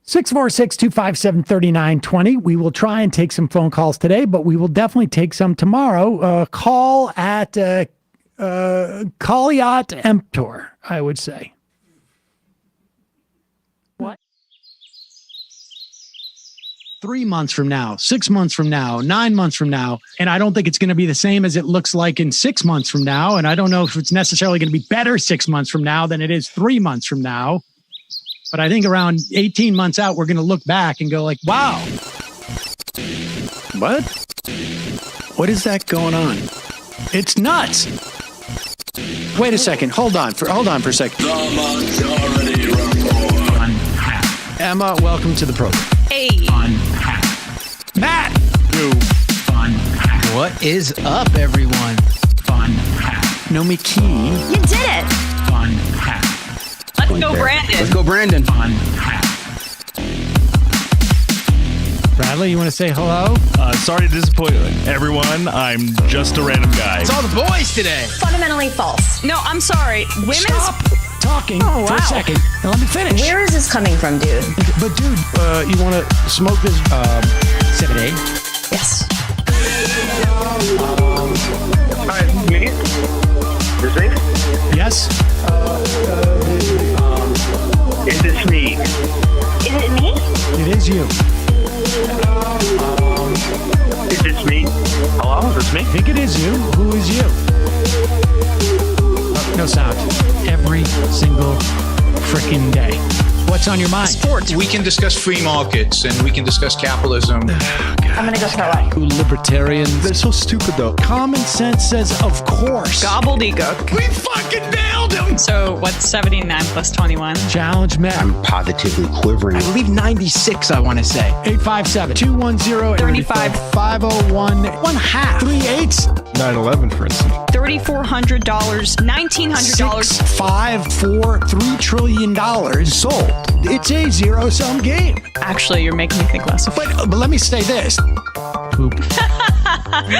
Speaker 6: 646-257-3920. We will try and take some phone calls today, but we will definitely take some tomorrow. Call at Kaliat Emptor, I would say.
Speaker 7: What?
Speaker 11: 3 months from now, 6 months from now, 9 months from now. And I don't think it's going to be the same as it looks like in 6 months from now. And I don't know if it's necessarily going to be better 6 months from now than it is 3 months from now. But I think around 18 months out, we're going to look back and go like, wow.
Speaker 12: What? What is that going on? It's nuts. Wait a second. Hold on for a second.
Speaker 1: The Majority Report.
Speaker 12: Emma, welcome to the program.
Speaker 7: Hey.
Speaker 6: Matt!
Speaker 12: What is up, everyone? Nomi Key.
Speaker 7: You did it. Let's go, Brandon.
Speaker 12: Let's go, Brandon.
Speaker 6: Bradley, you want to say hello?
Speaker 13: Sorry to disappoint everyone. I'm just a random guy.
Speaker 12: It's all the boys today.
Speaker 14: Fundamentally false.
Speaker 7: No, I'm sorry. Women's.
Speaker 6: Stop talking
Speaker 14: Oh,
Speaker 6: for a
Speaker 14: wow.
Speaker 6: second and let me finish.
Speaker 14: Where is this coming from, dude?
Speaker 6: But dude, you want to smoke this CBD?
Speaker 14: Yes.
Speaker 3: Hi, me? Is this?
Speaker 6: Yes.
Speaker 3: Is this me?
Speaker 14: Is it me?
Speaker 6: It is you.
Speaker 3: Is this me? Hello? Is this me?
Speaker 6: I think it is you. Who is you? No sound. Every single freaking day. What's on your mind?
Speaker 11: Sports.
Speaker 15: We can discuss free markets and we can discuss capitalism.
Speaker 14: I'm gonna go throw up.
Speaker 12: Libertarians. They're so stupid, though.
Speaker 6: Common sense says, of course.
Speaker 7: Gobbledygook.
Speaker 12: We fucking nailed him.
Speaker 7: So what's 79 plus 21?
Speaker 6: Challenge Matt.
Speaker 16: Positively quivering.
Speaker 12: I believe 96, I want to say.
Speaker 6: 857-210-35 501 1 half 3 8s
Speaker 8: 9/11, for instance.
Speaker 7: $3,400, $1,900.
Speaker 6: 654 $3 trillion sold. It's a zero-sum game.
Speaker 7: Actually, you're making me think less of it.
Speaker 6: But let me say this. Poop.
Speaker 12: You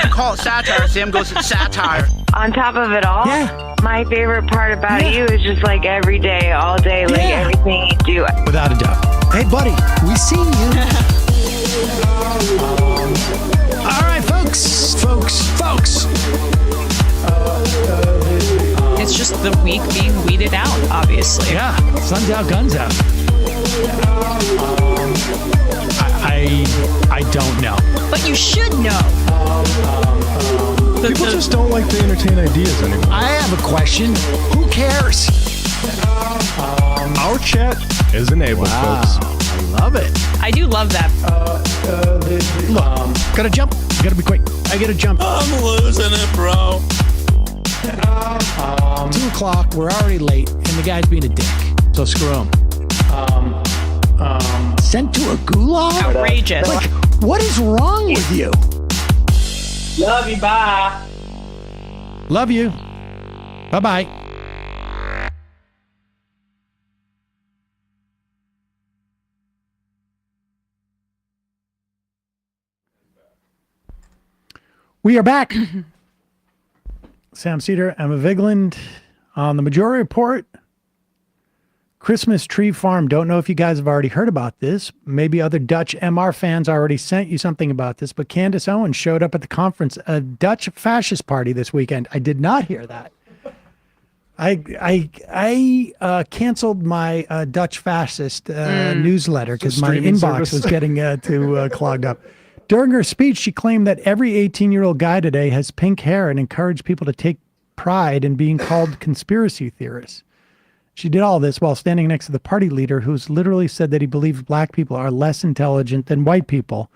Speaker 12: can call it satire. Sam goes, it's satire.
Speaker 10: On top of it all,
Speaker 6: Yeah.
Speaker 10: my favorite part about
Speaker 6: Yeah.
Speaker 10: you is just like every day, all day, like
Speaker 6: Yeah.
Speaker 10: everything you do.
Speaker 6: Without a doubt. Hey, buddy, we see you. All right, folks.
Speaker 7: It's just the week being weeded out, obviously.
Speaker 6: Yeah, sun's out, guns out. I don't know.
Speaker 7: But you should know.
Speaker 8: People just don't like to entertain ideas anymore.
Speaker 6: I have a question. Who cares?
Speaker 8: Our chat is enabled, folks.
Speaker 6: I love it.
Speaker 7: I do love that.
Speaker 6: Look, gotta jump. Gotta be quick. I gotta jump.
Speaker 1: I'm losing it, bro.
Speaker 6: 2 o'clock. We're already late, and the guy's being a dick. So screw him. Sent to a gulag?
Speaker 7: Outrageous.
Speaker 6: Like, what is wrong with you?
Speaker 10: Love you, bye.
Speaker 6: Love you. Bye-bye. We are back. Sam Seder, Emma Vigland. On the Majority Report, Christmas Tree Farm. Don't know if you guys have already heard about this. Maybe other Dutch MR fans already sent you something about this, but Candace Owens showed up at the conference, a Dutch fascist party this weekend. I did not hear that. I canceled my Dutch fascist newsletter because my inbox was getting too clogged up. During her speech, she claimed that every 18-year-old guy today has pink hair and encouraged people to take pride in being called conspiracy theorists. She did all this while standing next to the party leader, who's literally said that he believes black people are less intelligent than white people.